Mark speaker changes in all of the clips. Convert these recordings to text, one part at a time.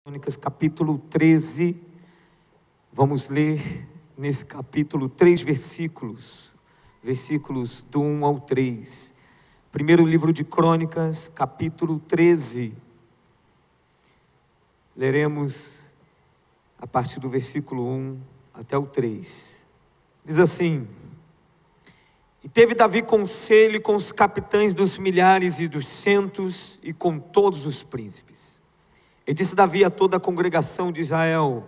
Speaker 1: Crônicas, capítulo 13, vamos ler nesse capítulo 3 versículos do 1 ao 3. Primeiro livro de Crônicas, capítulo 13, leremos a partir do versículo 1 até o 3. Diz assim: E teve Davi conselho com os capitães dos milhares e dos centos e com todos os príncipes. E disse Davi a toda a congregação de Israel: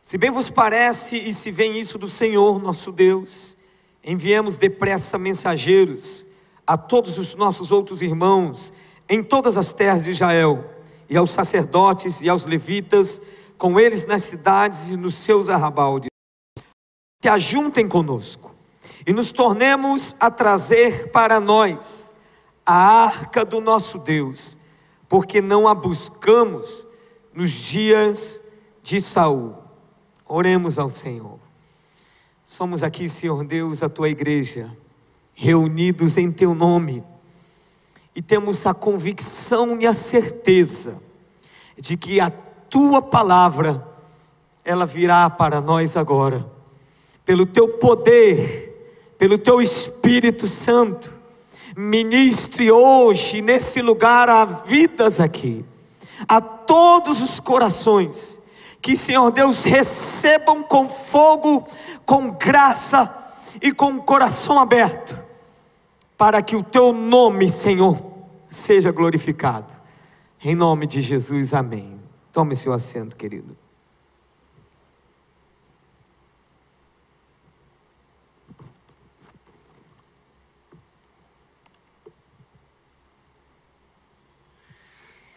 Speaker 1: Se bem vos parece e se vem isso do Senhor nosso Deus, enviemos depressa mensageiros a todos os nossos outros irmãos em todas as terras de Israel, e aos sacerdotes e aos levitas, com eles nas cidades e nos seus arrabaldes, se ajuntem conosco, e nos tornemos a trazer para nós a arca do nosso Deus, porque não a buscamos nos dias de Saul. Oremos ao Senhor. Somos aqui, Senhor Deus, a tua igreja, reunidos em teu nome, e temos a convicção e a certeza de que a tua palavra, ela virá para nós agora, pelo teu poder, pelo teu Espírito Santo. Ministre hoje nesse lugar a vidas aqui, a todos os corações, que, Senhor Deus, recebam com fogo, com graça e com o coração aberto, para que o teu nome, Senhor, seja glorificado. Em nome de Jesus, amém. Tome seu assento, querido.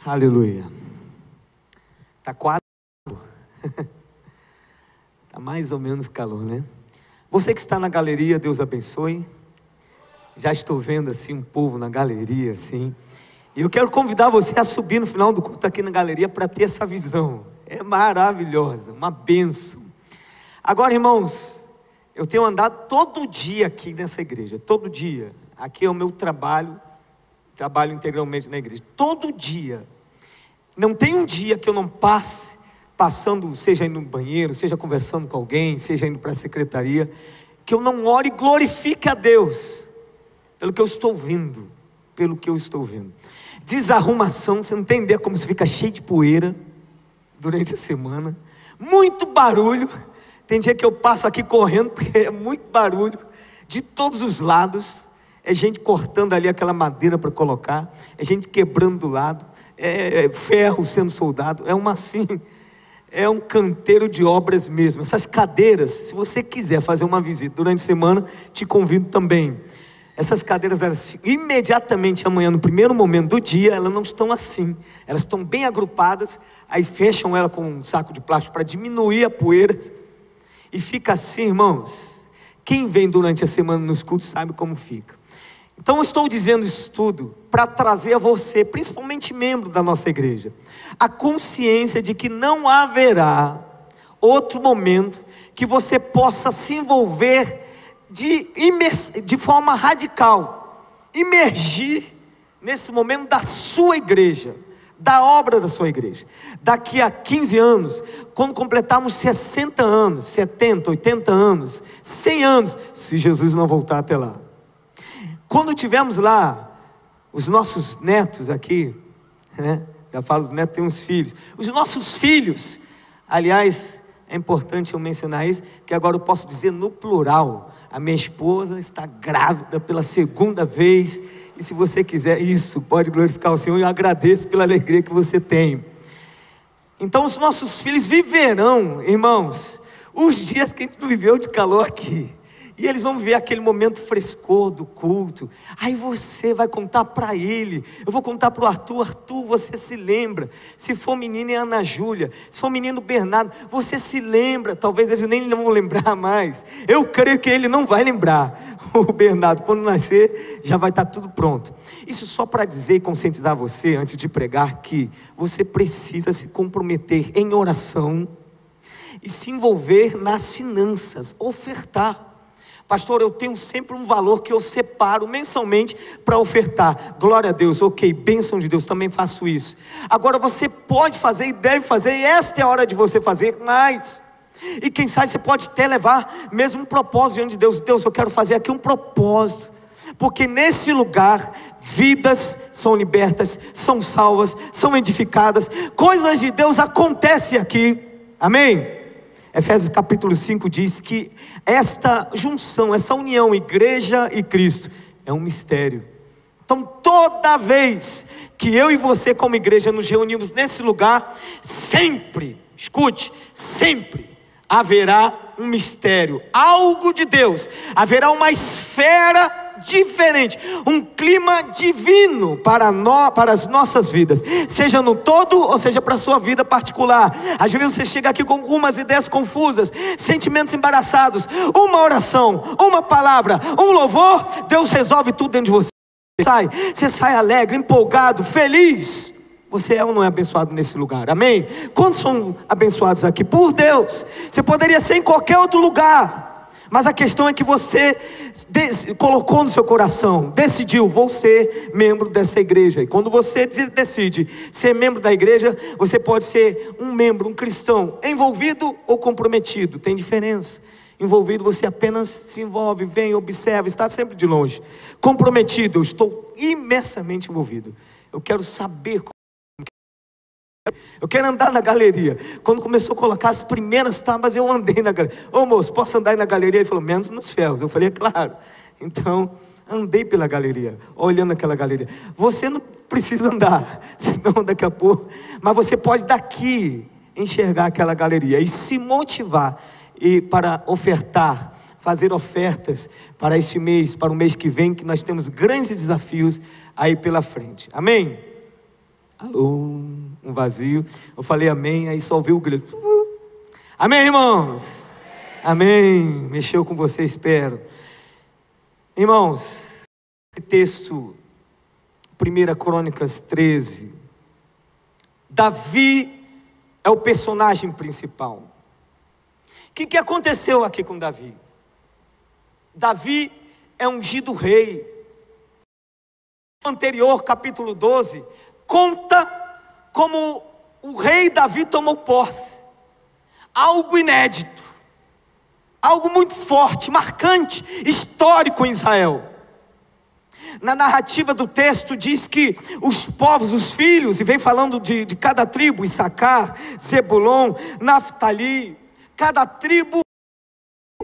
Speaker 1: Aleluia. Está quase está mais ou menos calor, né? Você que está na galeria, Deus abençoe. Já estou vendo assim um povo na galeria assim. E eu quero convidar você a subir no final do culto aqui na galeria para ter essa visão. É maravilhosa, uma bênção. Agora, irmãos, eu tenho andado todo dia aqui nessa igreja, todo dia. Aqui é o meu trabalho integralmente na igreja, todo dia. Não tem um dia que eu não passando, seja indo no banheiro, seja conversando com alguém, seja indo para a secretaria, que eu não ore e glorifique a Deus, pelo que eu estou vendo, desarrumação, você não tem ideia como você fica cheio de poeira, durante a semana, muito barulho, tem dia que eu passo aqui correndo, porque é muito barulho, de todos os lados, é gente cortando ali aquela madeira para colocar, é gente quebrando do lado, é ferro sendo soldado, é um canteiro de obras mesmo. Essas cadeiras, se você quiser fazer uma visita durante a semana, te convido também. Essas cadeiras, elas, imediatamente amanhã, no primeiro momento do dia, elas não estão assim, elas estão bem agrupadas, aí fecham ela com um saco de plástico para diminuir a poeira, e fica assim, irmãos. Quem vem durante a semana nos cultos sabe como fica. Então eu estou dizendo isso tudo para trazer a você, principalmente membro da nossa igreja, a consciência de que não haverá outro momento que você possa se envolver de forma radical, imergir nesse momento da sua igreja, da obra da sua igreja. Daqui a 15 anos, quando completarmos 60 anos, 70, 80 anos, 100 anos, se Jesus não voltar até lá, quando tivermos lá os nossos netos aqui, né? Já falo, os netos têm uns filhos. Os nossos filhos, aliás, é importante eu mencionar isso, que agora eu posso dizer no plural. A minha esposa está grávida pela segunda vez. E se você quiser isso, pode glorificar o Senhor. Eu agradeço pela alegria que você tem. Então os nossos filhos viverão, irmãos, os dias que a gente não viveu de calor aqui. E eles vão ver aquele momento frescor do culto. Aí você vai contar para ele. Eu vou contar para o Arthur. Arthur, você se lembra? Se for menina é Ana Júlia. Se for menino Bernardo, você se lembra? Talvez eles nem vão lembrar mais. Eu creio que ele não vai lembrar. O Bernardo, quando nascer, já vai estar tudo pronto. Isso só para dizer e conscientizar você, antes de pregar, que você precisa se comprometer em oração e se envolver nas finanças, ofertar. Pastor, eu tenho sempre um valor que eu separo mensalmente para ofertar. Glória a Deus, ok, bênção de Deus, também faço isso. Agora você pode fazer e deve fazer, e esta é a hora de você fazer mais. E quem sabe você pode até levar mesmo um propósito diante de Deus. Deus, eu quero fazer aqui um propósito, porque nesse lugar vidas são libertas, são salvas, são edificadas, coisas de Deus acontecem aqui, amém? Efésios capítulo 5 diz que esta junção, essa união, igreja e Cristo, é um mistério. Então toda vez que eu e você como igreja nos reunimos nesse lugar, sempre, escute, sempre haverá um mistério, algo de Deus, haverá uma esfera diferente, um clima divino para as nossas vidas, seja no todo ou seja para a sua vida particular. Às vezes você chega aqui com algumas ideias confusas, sentimentos embaraçados, uma oração, uma palavra, um louvor, Deus resolve tudo dentro de você. Você sai alegre, empolgado, feliz. Você é ou não é abençoado nesse lugar? Amém? Quantos são abençoados aqui? Por Deus. Você poderia ser em qualquer outro lugar, mas a questão é que você colocou no seu coração, decidiu, vou ser membro dessa igreja. E quando você decide ser membro da igreja, você pode ser um membro, um cristão, envolvido ou comprometido, tem diferença. Envolvido, você apenas se envolve, vem, observa, está sempre de longe. Comprometido, eu estou imersamente envolvido. Eu quero saber como. Eu quero andar na galeria. Quando começou a colocar as primeiras tábuas, eu andei na galeria. Ô moço, posso andar aí na galeria? Ele falou, menos nos ferros. Eu falei, é claro. Então, andei pela galeria, olhando aquela galeria. Você não precisa andar, senão daqui a pouco. Mas você pode daqui enxergar aquela galeria e se motivar para ofertar, fazer ofertas para este mês, para o mês que vem, que nós temos grandes desafios aí pela frente. Amém? Alô, um vazio. Eu falei amém, aí só ouviu o grito. Amém, irmãos? Amém. Mexeu com você, espero. Irmãos, esse texto, 1 Crônicas 13, Davi é o personagem principal. O que aconteceu aqui com Davi? Davi é ungido rei. No anterior, capítulo 12, conta como o rei Davi tomou posse. Algo inédito, algo muito forte, marcante, histórico em Israel. Na narrativa do texto diz que os povos, os filhos, e vem falando de cada tribo, Issacar, Zebulon, Naftali, cada tribo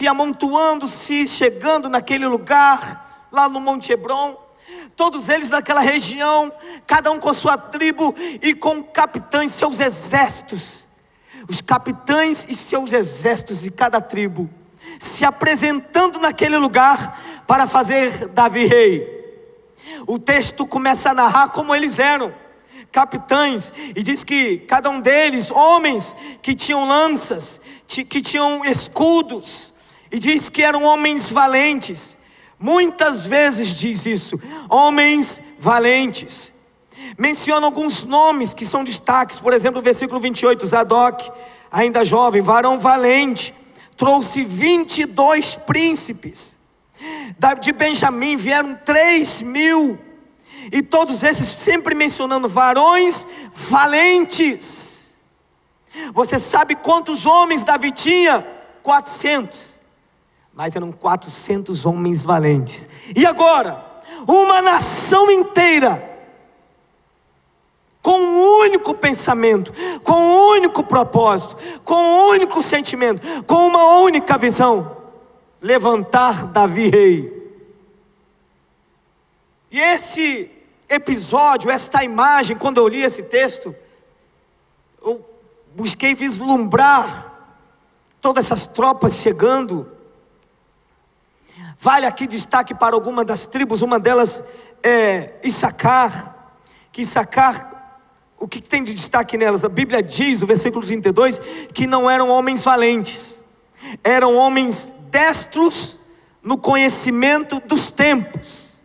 Speaker 1: e amontoando-se, chegando naquele lugar, lá no Monte Hebron, todos eles naquela região, cada um com sua tribo e com capitães, seus exércitos, os capitães e seus exércitos de cada tribo, se apresentando naquele lugar para fazer Davi rei. O texto começa a narrar como eles eram, capitães, e diz que cada um deles, homens que tinham lanças, que tinham escudos, e diz que eram homens valentes. Muitas vezes diz isso, homens valentes. Menciona alguns nomes que são destaques. Por exemplo, no versículo 28, Zadok, ainda jovem, varão valente, trouxe 22 príncipes. De Benjamim vieram 3.000, e todos esses sempre mencionando varões valentes. Você sabe quantos homens Davi tinha? 400. Mas eram 400 homens valentes. E agora, uma nação inteira, com um único pensamento, com um único propósito, com um único sentimento, com uma única visão: levantar Davi rei. E esse episódio, esta imagem, quando eu li esse texto, eu busquei vislumbrar todas essas tropas chegando. Vale aqui destaque para alguma das tribos. Uma delas é Issacar. Que Issacar, o que tem de destaque nelas? A Bíblia diz, o versículo 32, que não eram homens valentes, eram homens destros no conhecimento dos tempos.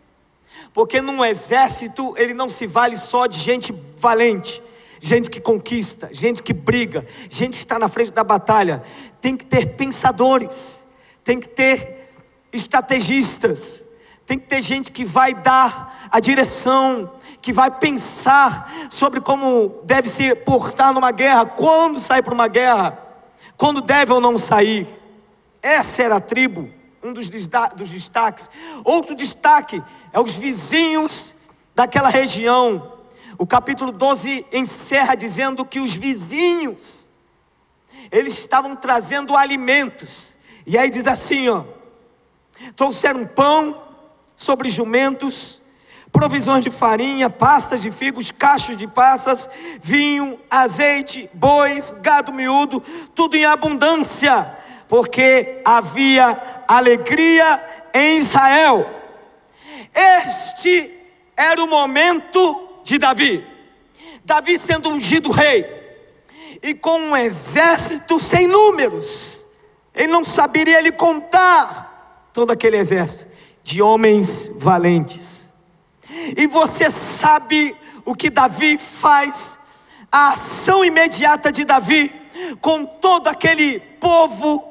Speaker 1: Porque num exército ele não se vale só de gente valente, gente que conquista, gente que briga, gente que está na frente da batalha. Tem que ter pensadores, tem que ter estrategistas, tem que ter gente que vai dar a direção, que vai pensar sobre como deve se portar numa guerra, quando sair para uma guerra, quando deve ou não sair. Essa era a tribo, um dos destaques. Outro destaque é os vizinhos daquela região. O capítulo 12 encerra dizendo que os vizinhos, eles estavam trazendo alimentos. E aí diz assim, trouxeram pão sobre jumentos, provisões de farinha, pastas de figos, cachos de passas, vinho, azeite, bois, gado miúdo, tudo em abundância, porque havia alegria em Israel. Este era o momento de Davi. Davi sendo ungido rei, e com um exército sem números. Ele não saberia ele contar todo aquele exército de homens valentes. E você sabe o que Davi faz? A ação imediata de Davi com todo aquele povo,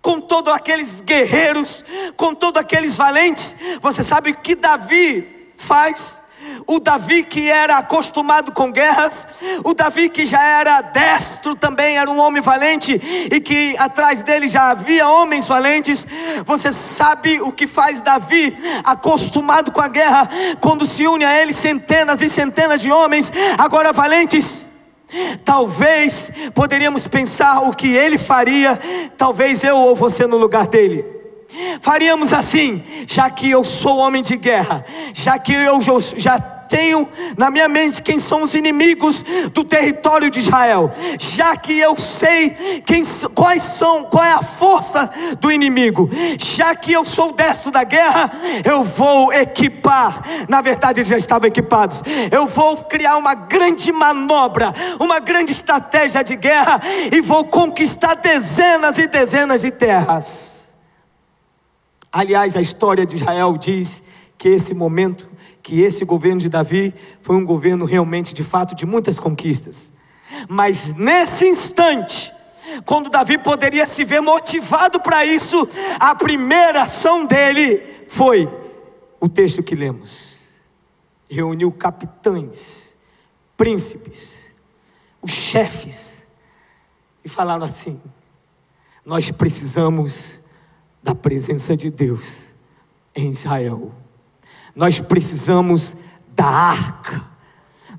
Speaker 1: com todos aqueles guerreiros, com todos aqueles valentes. Você sabe o que Davi faz? O Davi que era acostumado com guerras, o Davi que já era destro também, era um homem valente, e que atrás dele já havia homens valentes. Você sabe o que faz Davi, acostumado com a guerra, quando se une a ele centenas e centenas de homens, agora valentes? Talvez poderíamos pensar o que ele faria, talvez eu ou você no lugar dele. Faríamos assim: já que eu sou homem de guerra, já que eu já tenho na minha mente quem são os inimigos do território de Israel, já que eu sei qual é a força do inimigo, já que eu sou o destro da guerra, eu vou equipar, na verdade eles já estavam equipados, eu vou criar uma grande manobra, uma grande estratégia de guerra, e vou conquistar dezenas e dezenas de terras. Aliás, a história de Israel diz que esse momento, que esse governo de Davi foi um governo realmente, de fato, de muitas conquistas. Mas nesse instante, quando Davi poderia se ver motivado para isso, a primeira ação dele foi o texto que lemos. Reuniu capitães, príncipes, os chefes, e falaram assim: nós precisamos da presença de Deus em Israel. Nós precisamos da arca.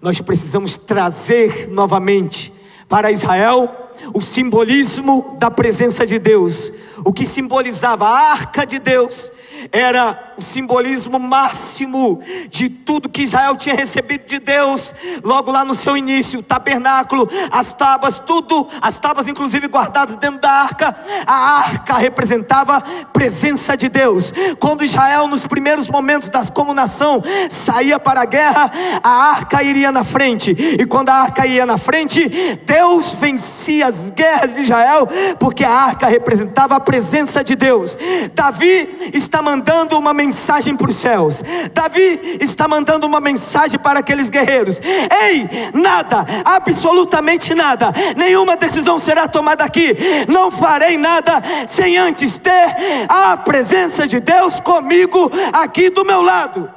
Speaker 1: Nós precisamos trazer novamente para Israel o simbolismo da presença de Deus. O que simbolizava a arca de Deus era o simbolismo máximo de tudo que Israel tinha recebido de Deus, logo lá no seu início. O tabernáculo, as tábuas, tudo, as tábuas inclusive guardadas dentro da arca. A arca representava a presença de Deus. Quando Israel, nos primeiros momentos das como nação, saía para a guerra, a arca iria na frente, e quando a arca ia na frente, Deus vencia as guerras de Israel, porque a arca representava a presença de Deus. Davi está mandando uma mensagem para os céus. Davi está mandando uma mensagem para aqueles guerreiros: ei, nada, absolutamente nada, nenhuma decisão será tomada aqui, não farei nada sem antes ter a presença de Deus comigo aqui do meu lado.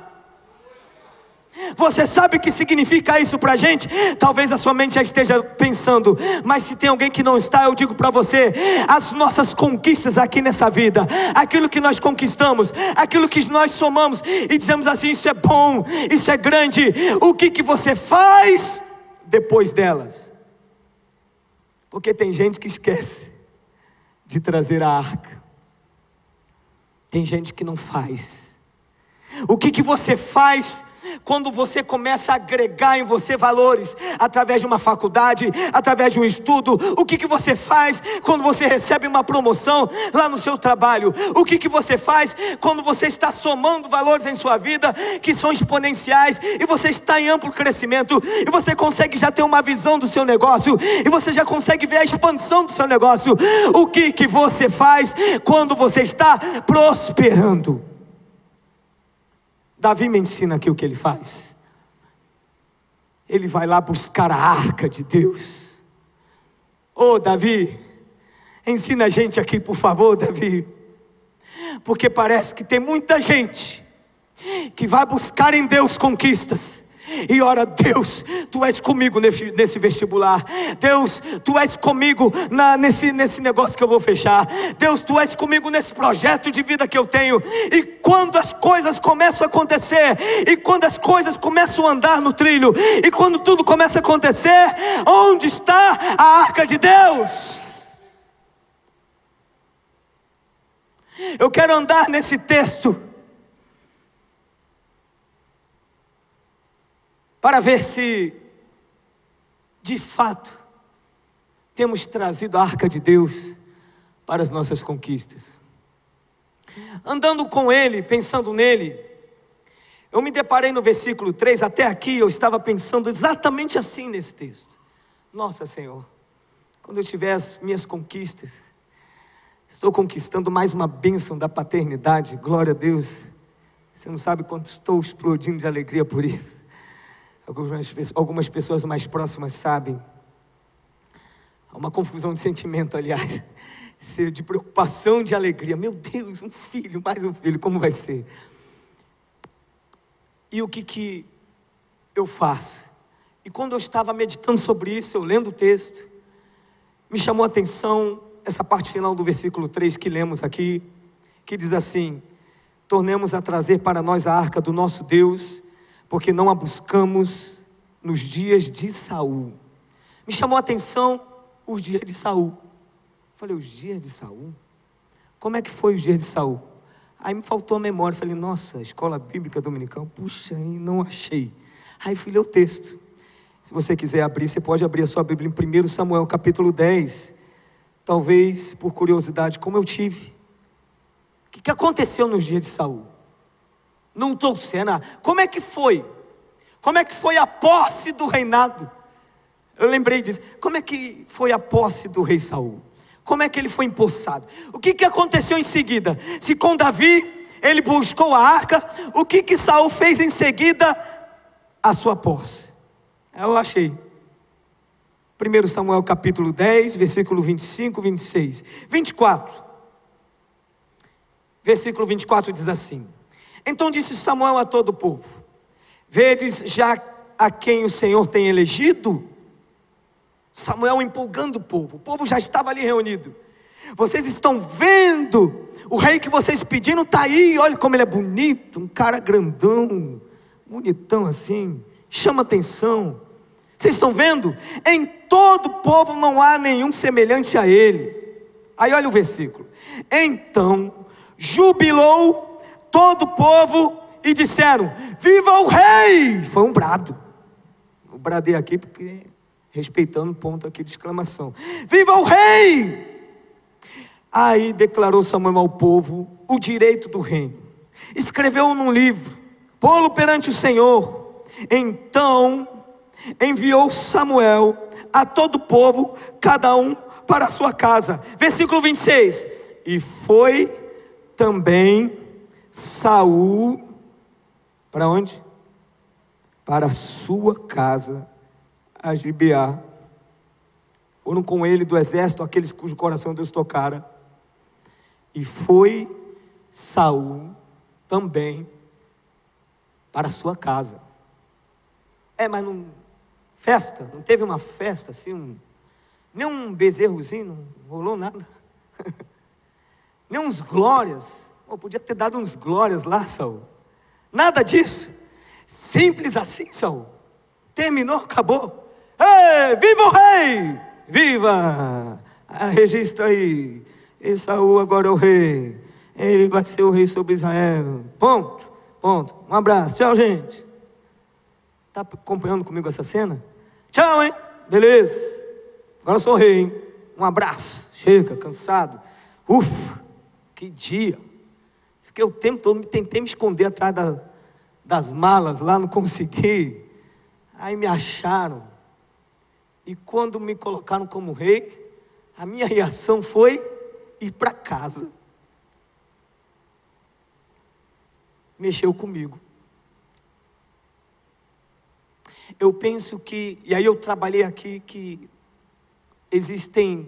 Speaker 1: Você sabe o que significa isso pra gente? Talvez a sua mente já esteja pensando, mas se tem alguém que não está, eu digo para você: as nossas conquistas aqui nessa vida, aquilo que nós conquistamos, aquilo que nós somamos e dizemos assim, isso é bom, isso é grande, o que você faz depois delas? Porque tem gente que esquece de trazer a arca, tem gente que não faz. O que você faz quando você começa a agregar em você valores, através de uma faculdade, através de um estudo? O que você faz quando você recebe uma promoção lá no seu trabalho? O que você faz quando você está somando valores em sua vida que são exponenciais, e você está em amplo crescimento, e você consegue já ter uma visão do seu negócio, e você já consegue ver a expansão do seu negócio? O que você faz quando você está prosperando? Davi me ensina aqui o que ele faz. Ele vai lá buscar a arca de Deus. Davi, ensina a gente aqui, por favor, Davi. Porque parece que tem muita gente que vai buscar em Deus conquistas, e ora: Deus, Tu és comigo nesse vestibular. Deus, Tu és comigo nesse negócio que eu vou fechar. Deus, Tu és comigo nesse projeto de vida que eu tenho. E quando as coisas começam a acontecer, e quando as coisas começam a andar no trilho, e quando tudo começa a acontecer, onde está a arca de Deus? Eu quero andar nesse texto para ver se, de fato, temos trazido a arca de Deus para as nossas conquistas. Andando com ele, pensando nele, eu me deparei no versículo 3, até aqui eu estava pensando exatamente assim nesse texto. Nossa, Senhor, quando eu tiver as minhas conquistas, estou conquistando mais uma bênção da paternidade, glória a Deus. Você não sabe quanto estou explodindo de alegria por isso. Algumas pessoas mais próximas sabem. Há uma confusão de sentimento, aliás, de preocupação, de alegria. Meu Deus, um filho, mais um filho, como vai ser? E o que eu faço? E quando eu estava meditando sobre isso, eu lendo o texto, me chamou a atenção essa parte final do versículo 3 que lemos aqui, que diz assim: tornemos a trazer para nós a arca do nosso Deus, porque não a buscamos nos dias de Saul. Me chamou a atenção os dias de Saul. Falei: os dias de Saul? Como é que foi os dias de Saul? Aí me faltou a memória. Falei: nossa, escola bíblica dominical, puxa, aí não achei. Aí fui ler o texto. Se você quiser abrir, você pode abrir a sua Bíblia em 1 Samuel capítulo 10. Talvez por curiosidade, como eu tive. O que aconteceu nos dias de Saul? Não trouxeram nada. Como é que foi? Como é que foi a posse do reinado? Eu lembrei disso. Como é que foi a posse do rei Saul? Como é que ele foi empossado? O que aconteceu em seguida? Se com Davi ele buscou a arca, o que Saul fez em seguida? A sua posse. Eu achei. 1 Samuel capítulo 10, versículo 25, 26, 24. Versículo 24 diz assim: então disse Samuel a todo o povo: vedes já a quem o Senhor tem elegido? Samuel empolgando o povo já estava ali reunido. Vocês estão vendo? O rei que vocês pediram está aí, olha como ele é bonito, um cara grandão, bonitão assim, chama atenção. Vocês estão vendo? Em todo o povo não há nenhum semelhante a ele. Aí olha o versículo: então jubilou todo o povo e disseram: viva o rei! Foi um brado. Eu bradei aqui porque respeitando o ponto aqui de exclamação. Viva o rei! Aí declarou Samuel ao povo o direito do reino. Escreveu num livro, pô-lo perante o Senhor. Então enviou Samuel a todo o povo, cada um para a sua casa. Versículo 26. E foi também Saul para onde? Para a sua casa, a Gibeá. Foram com ele do exército aqueles cujo coração Deus tocara. E foi Saul também para a sua casa. Mas não festa, não teve uma festa assim, nem um bezerrozinho, não rolou nada. Nem uns glórias. Podia ter dado uns glórias lá, Saul. Nada disso. Simples assim, Saul. Terminou, acabou. Ei, viva o rei! Viva! Registra aí. E Saul agora é o rei. Ele vai ser o rei sobre Israel. Ponto. Um abraço. Tchau, gente. Está acompanhando comigo essa cena? Tchau, hein? Beleza. Agora eu sou o rei, hein? Um abraço. Chega, cansado. Ufa, que dia. Fiquei o tempo todo, tentei me esconder atrás das malas lá, não consegui. Aí me acharam. E quando me colocaram como rei, a minha reação foi ir para casa. Mexeu comigo. Eu penso que, e aí eu trabalhei aqui, que existem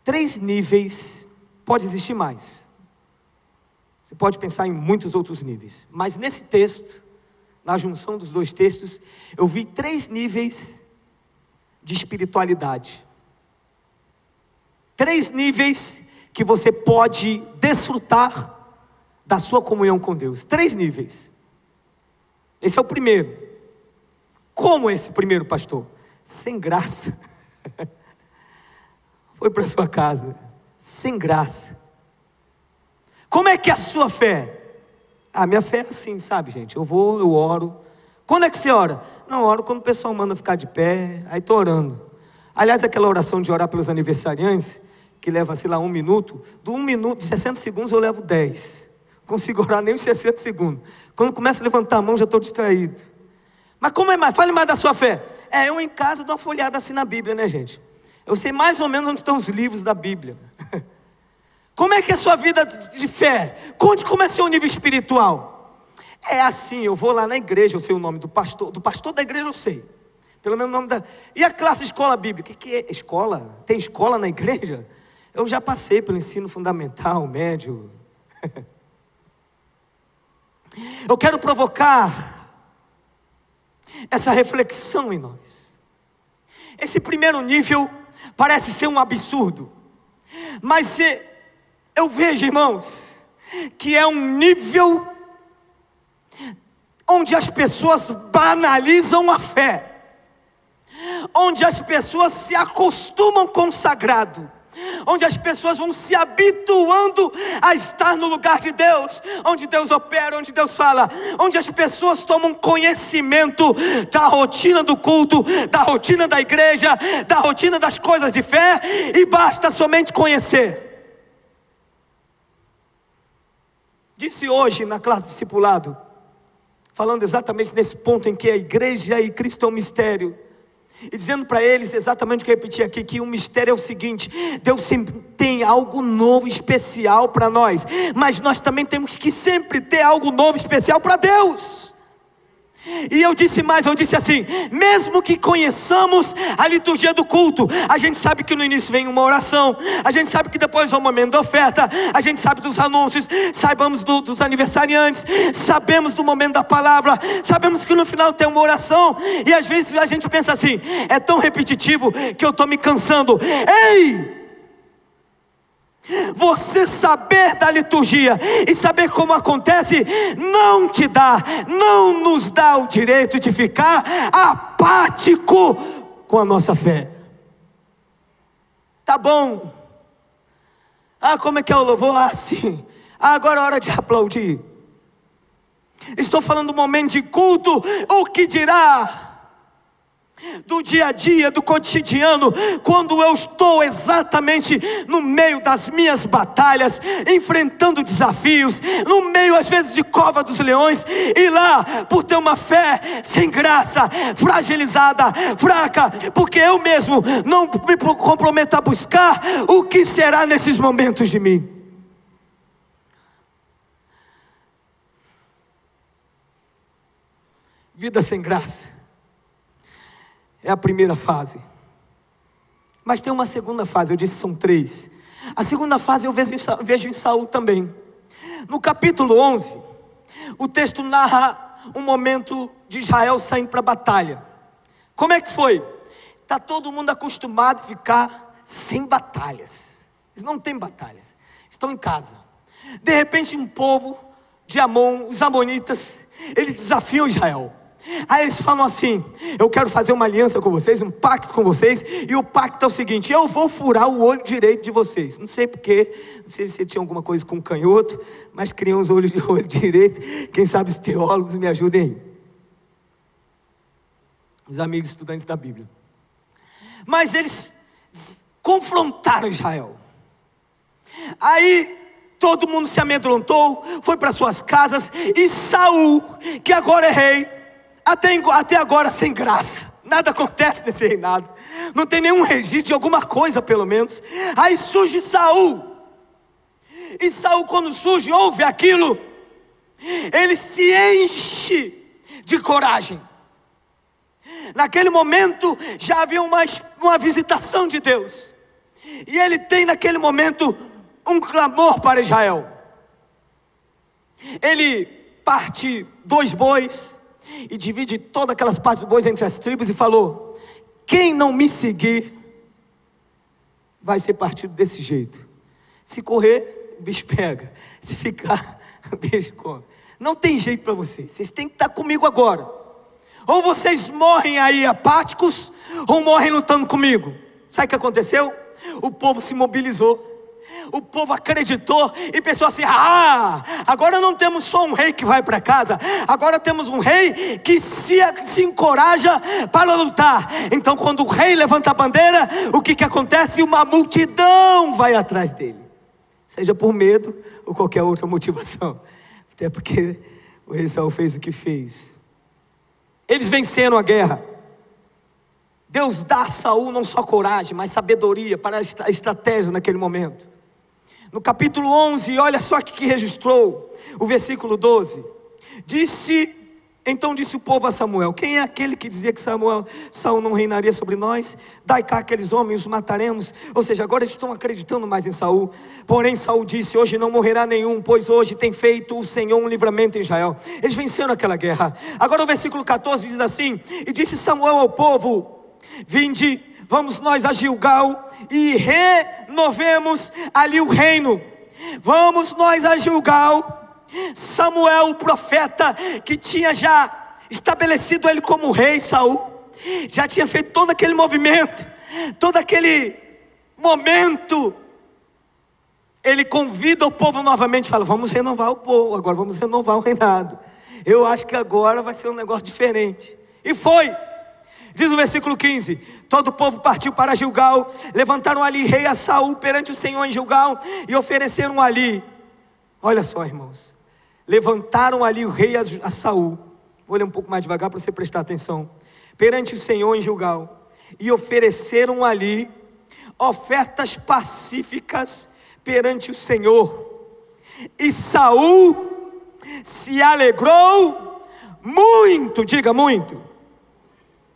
Speaker 1: 3 níveis, pode existir mais, Você pode pensar em muitos outros níveis, mas nesse texto, na junção dos dois textos, eu vi 3 níveis de espiritualidade. 3 níveis que você pode desfrutar da sua comunhão com Deus. 3 níveis. Esse é o primeiro. Como esse primeiro, pastor? Sem graça. Foi para sua casa, sem graça. Como é que é a sua fé? Minha fé é assim, sabe, gente? Eu vou, eu oro. Quando é que você ora? Não, oro quando o pessoal manda ficar de pé. Aí estou orando. Aliás, aquela oração de orar pelos aniversariantes, que leva, sei lá, 1 minuto. De 1 minuto, de 60 segundos eu levo 10. Consigo orar nem os 60 segundos. Quando começa a levantar a mão, já estou distraído. Mas como é mais? Fale mais da sua fé. Eu em casa dou uma folhada assim na Bíblia, né, gente? Eu sei mais ou menos onde estão os livros da Bíblia. Como é que é a sua vida de fé? Conte como é seu nível espiritual. É assim, eu vou lá na igreja, eu sei o nome do pastor da igreja eu sei. Pelo menos o nome da... E a classe escola bíblica? O que é escola? Tem escola na igreja? Eu já passei pelo ensino fundamental, médio. Eu quero provocar essa reflexão em nós. Esse primeiro nível parece ser um absurdo, mas eu vejo, irmãos, que é um nível onde as pessoas banalizam a fé, onde as pessoas se acostumam com o sagrado, onde as pessoas vão se habituando a estar no lugar de Deus, onde Deus opera, onde Deus fala, onde as pessoas tomam conhecimento da rotina do culto, da rotina da igreja, da rotina das coisas de fé, e basta somente conhecer. Disse hoje na classe de discipulado, falando exatamente nesse ponto em que a igreja e Cristo é um mistério, e dizendo para eles exatamente o que eu repeti aqui, que o mistério é o seguinte: Deus sempre tem algo novo, especial para nós, mas nós também temos que sempre ter algo novo, especial para Deus. E eu disse assim, mesmo que conheçamos a liturgia do culto, a gente sabe que no início vem uma oração, a gente sabe que depois é um momento da oferta, a gente sabe dos anúncios, sabemos dos aniversariantes, sabemos do momento da palavra, sabemos que no final tem uma oração, e às vezes a gente pensa assim, é tão repetitivo que eu estou me cansando. Ei! Você saber da liturgia e saber como acontece não nos dá o direito de ficar apático com a nossa fé. Tá bom. Como é que é o louvor? Sim. Agora é hora de aplaudir. Estou falando do momento de culto. O que dirá do dia a dia, do cotidiano, quando eu estou exatamente no meio das minhas batalhas, enfrentando desafios, no meio às vezes de cova dos leões, e lá, por ter uma fé sem graça, fragilizada, fraca, porque eu mesmo não me comprometo a buscar, o que será nesses momentos de mim? Vida sem graça é a primeira fase. Mas tem uma segunda fase, eu disse são 3. A segunda fase eu vejo em Saul também. No capítulo 11, o texto narra um momento de Israel saindo para a batalha. Como é que foi? Está todo mundo acostumado a ficar sem batalhas. Eles não têm batalhas, estão em casa. De repente um povo de Amon, os amonitas, eles desafiam Israel. Aí eles falam assim: eu quero fazer uma aliança com vocês, um pacto com vocês, e o pacto é o seguinte: eu vou furar o olho direito de vocês. Não sei porquê, não sei se tinha alguma coisa com canhoto, mas criam os olhos de olho direito. Quem sabe os teólogos me ajudem aí, os amigos estudantes da Bíblia. Mas eles confrontaram Israel. Aí todo mundo se amedrontou, foi para suas casas, e Saul, que agora é rei, até agora sem graça, nada acontece nesse reinado, não tem nenhum registro de alguma coisa pelo menos. Aí surge Saul, e Saul, quando surge, ouve aquilo, ele se enche de coragem. Naquele momento já havia uma visitação de Deus, e ele tem naquele momento um clamor para Israel. Ele parte 2 bois e divide todas aquelas partes dos bois entre as tribos e falou: quem não me seguir vai ser partido desse jeito. Se correr, o bicho pega. Se ficar, o bicho come. Não tem jeito para vocês. Vocês têm que estar comigo agora. Ou vocês morrem aí apáticos, ou morrem lutando comigo. Sabe o que aconteceu? O povo se mobilizou. O povo acreditou e pensou assim: agora não temos só um rei que vai para casa, agora temos um rei que se encoraja para lutar. Então quando o rei levanta a bandeira, o que acontece? Uma multidão vai atrás dele, seja por medo ou qualquer outra motivação. Até porque o rei Saul fez o que fez. Eles venceram a guerra. Deus dá a Saul não só coragem, mas sabedoria para a estratégia naquele momento. No capítulo 11, olha só o que registrou, o versículo 12. Então disse o povo a Samuel: quem é aquele que dizia que Saul não reinaria sobre nós? Dai cá aqueles homens, os mataremos. Ou seja, agora eles estão acreditando mais em Saul. Porém Saul disse: hoje não morrerá nenhum, pois hoje tem feito o Senhor um livramento em Israel. Eles venceram aquela guerra. Agora o versículo 14 diz assim: e disse Samuel ao povo: vinde, vamos nós a Gilgal e renovemos ali o reino. Vamos nós a Gilgal. Samuel, o profeta, que tinha já estabelecido ele como rei, Saul, já tinha feito todo aquele movimento, todo aquele momento. Ele convida o povo novamente, fala: vamos renovar o povo, agora vamos renovar o reinado. Eu acho que agora vai ser um negócio diferente. E foi. Diz o versículo 15: todo o povo partiu para Gilgal, levantaram ali rei a Saul perante o Senhor em Gilgal, e ofereceram ali, olha só, irmãos, levantaram ali o rei a Saul. Vou ler um pouco mais devagar para você prestar atenção. Perante o Senhor em Gilgal, e ofereceram ali ofertas pacíficas perante o Senhor. E Saul se alegrou muito, diga muito.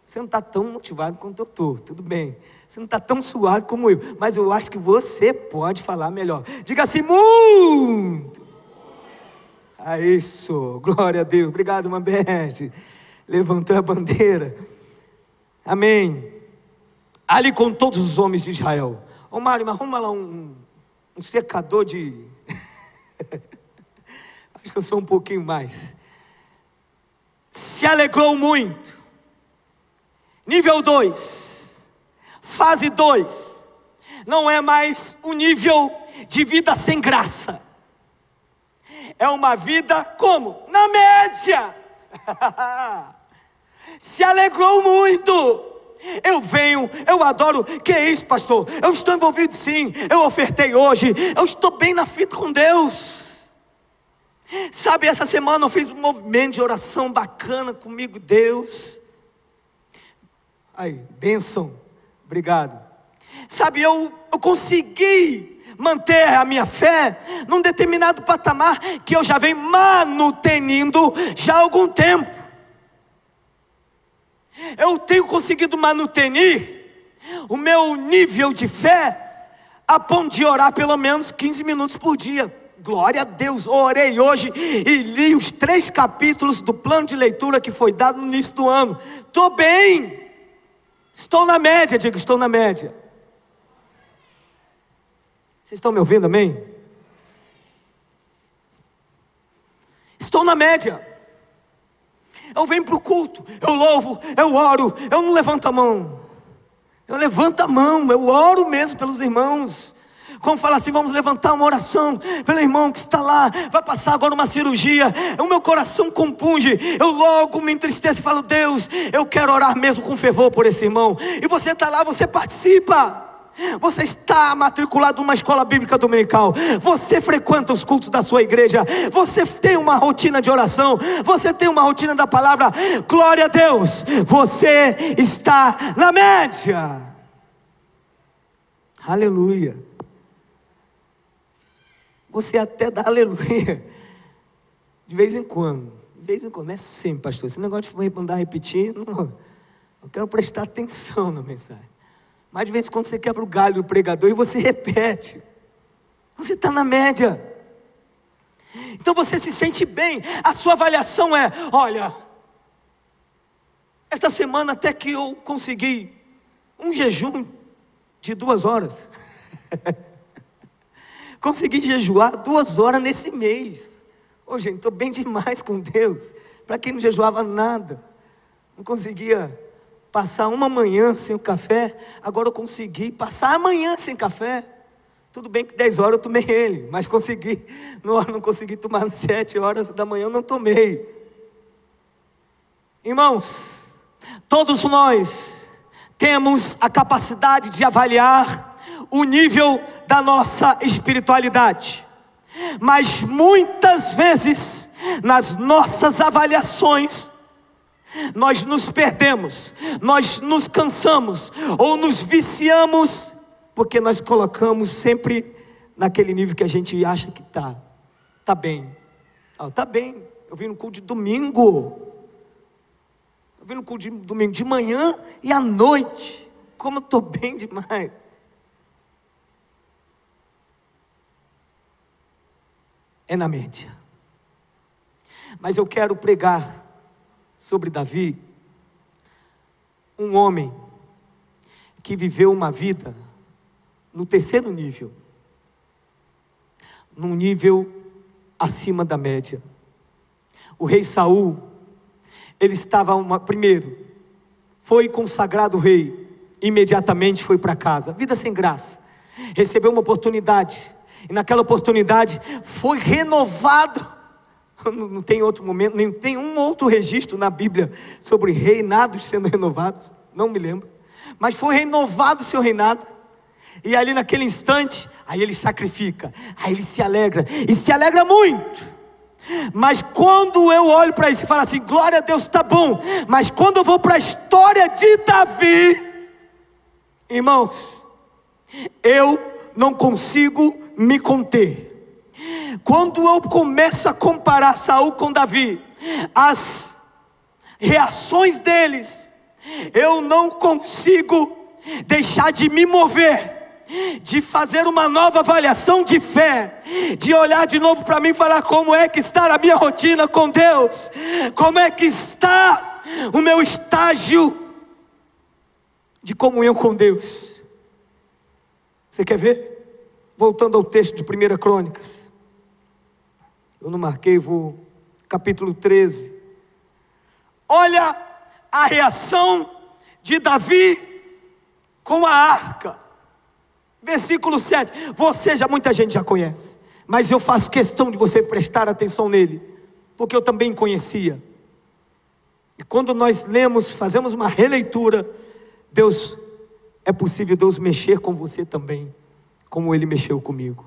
Speaker 1: Você não está tão motivado quanto eu estou, tudo bem. Você não está tão suado como eu, mas eu acho que você pode falar melhor. Diga assim: muito. Isso, glória a Deus. Obrigado, Mambete. Levantou a bandeira. Amém. Ali com todos os homens de Israel. Ô Mário, mas arruma lá um secador de... Acho que eu sou um pouquinho mais. Se alegrou muito. Nível 2, fase 2, não é mais um nível de vida sem graça, é uma vida como? Na média. Se alegrou muito. Eu adoro. Que é isso, pastor? Eu estou envolvido sim, eu ofertei hoje, eu estou bem na fita com Deus. Sabe, essa semana eu fiz um movimento de oração bacana comigo, Deus. Aí, bênção, obrigado. Sabe, eu consegui manter a minha fé num determinado patamar que eu já venho manutenindo já há algum tempo. Eu tenho conseguido manutenir o meu nível de fé a ponto de orar pelo menos 15 minutos por dia. Glória a Deus, orei hoje e li os 3 capítulos do plano de leitura que foi dado no início do ano. Estou bem. Estou na média, digo, estou na média. Vocês estão me ouvindo, amém? Estou na média. Eu venho para o culto, eu louvo, eu oro, eu não levanto a mão. Eu levanto a mão, eu oro mesmo pelos irmãos. Como fala assim, vamos levantar uma oração pelo irmão que está lá, vai passar agora uma cirurgia. O meu coração compunge, eu logo me entristeço e falo: Deus, eu quero orar mesmo com fervor por esse irmão. E você está lá, você participa. Você está matriculado numa escola bíblica dominical, você frequenta os cultos da sua igreja, você tem uma rotina de oração, você tem uma rotina da palavra. Glória a Deus, você está na média. Aleluia. Você até dá aleluia de vez em quando, não é sempre, pastor. Esse negócio de mandar repetir, não, eu quero prestar atenção na mensagem. Mas de vez em quando você quebra o galho do pregador e você repete. Você está na média. Então você se sente bem. A sua avaliação é: olha, esta semana até que eu consegui um jejum de 2 horas. Consegui jejuar 2 horas nesse mês. Ô gente, estou bem demais com Deus. Para quem não jejuava nada, não conseguia passar uma manhã sem o café, agora eu consegui passar a manhã sem café. Tudo bem que 10 horas eu tomei ele, mas consegui, não consegui tomar às 7 horas da manhã, eu não tomei. Irmãos, todos nós temos a capacidade de avaliar o nível da nossa espiritualidade, mas muitas vezes nas nossas avaliações nós nos perdemos, nós nos cansamos ou nos viciamos, porque nós colocamos sempre naquele nível que a gente acha que está bem. Está bem, eu vim no culto de domingo, de manhã e à noite, como eu estou bem demais. É na média. Mas eu quero pregar sobre Davi, um homem que viveu uma vida no 3º nível, num nível acima da média. O rei Saul, ele estava primeiro, foi consagrado rei, imediatamente foi para casa, vida sem graça, recebeu uma oportunidade, e naquela oportunidade foi renovado. Não tem outro momento, nem tem um outro registro na Bíblia sobre reinados sendo renovados, não me lembro, mas foi renovado o seu reinado, e ali naquele instante, aí ele sacrifica, aí ele se alegra, e se alegra muito. Mas quando eu olho para isso e falo assim, glória a Deus, está bom, mas quando eu vou para a história de Davi, irmãos, eu não consigo me conter. Quando eu começo a comparar Saul com Davi, as reações deles, eu não consigo deixar de me mover, de fazer uma nova avaliação de fé, de olhar de novo para mim e falar: como é que está a minha rotina com Deus? Como é que está o meu estágio de comunhão com Deus? Você quer ver? Voltando ao texto de 1 Crônicas, eu não marquei, capítulo 13. Olha a reação de Davi com a arca. Versículo 7, muita gente já conhece, mas eu faço questão de você prestar atenção nele, porque eu também conhecia. E quando nós lemos, fazemos uma releitura, é possível Deus mexer com você também, como Ele mexeu comigo.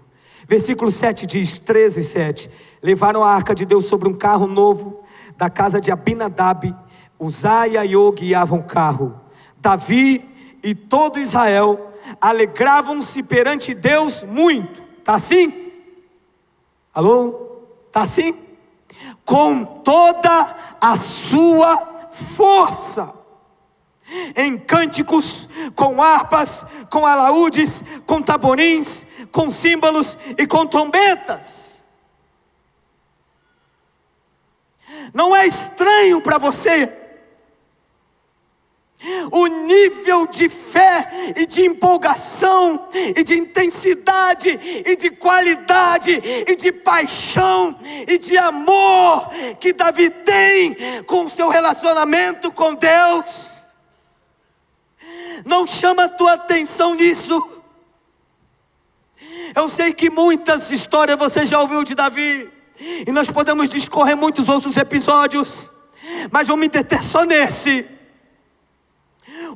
Speaker 1: Versículo 7 diz, 13 e 7, levaram a arca de Deus sobre um carro novo, da casa de Abinadab, Uzá e Aiô guiavam o carro. Davi e todo Israel alegravam-se perante Deus muito. Está assim? Alô? Está assim? Com toda a sua força, em cânticos, com harpas, com alaúdes, com taborins, com símbolos e com trombetas. Não é estranho para você o nível de fé e de empolgação e de intensidade e de qualidade e de paixão e de amor que Davi tem com o seu relacionamento com Deus? Não chama a tua atenção nisso? Eu sei que muitas histórias você já ouviu de Davi, e nós podemos discorrer muitos outros episódios, mas vou me deter só nesse.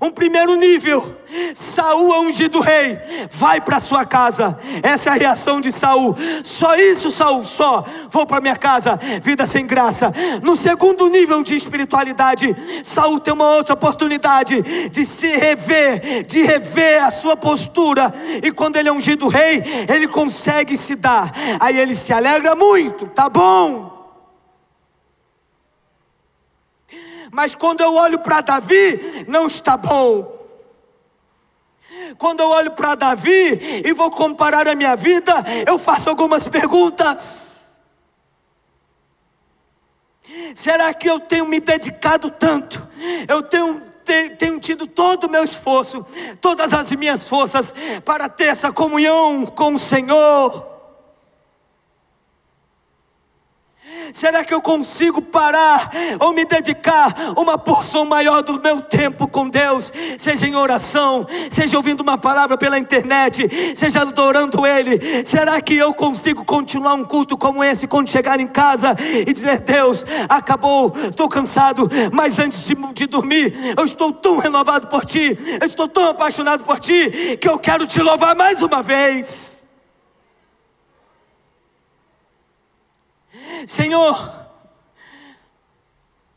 Speaker 1: Um primeiro nível, Saul é ungido rei, vai para sua casa. Essa é a reação de Saul. Só isso, Saul? Só? Vou para minha casa, vida sem graça. No segundo nível de espiritualidade, Saul tem uma outra oportunidade de se rever, de rever a sua postura. E quando ele é ungido rei, ele consegue se dar. Aí ele se alegra muito, tá bom. Mas quando eu olho para Davi, não está bom. Quando eu olho para Davi e vou comparar a minha vida, eu faço algumas perguntas. Será que eu tenho me dedicado tanto? Eu tenho tido todo o meu esforço, todas as minhas forças para ter essa comunhão com o Senhor? Será que eu consigo parar ou me dedicar uma porção maior do meu tempo com Deus? Seja em oração, seja ouvindo uma palavra pela internet, seja adorando Ele. Será que eu consigo continuar um culto como esse quando chegar em casa e dizer: Deus, acabou, estou cansado, mas antes de dormir, eu estou tão renovado por Ti, eu estou tão apaixonado por Ti, que eu quero Te louvar mais uma vez. Senhor,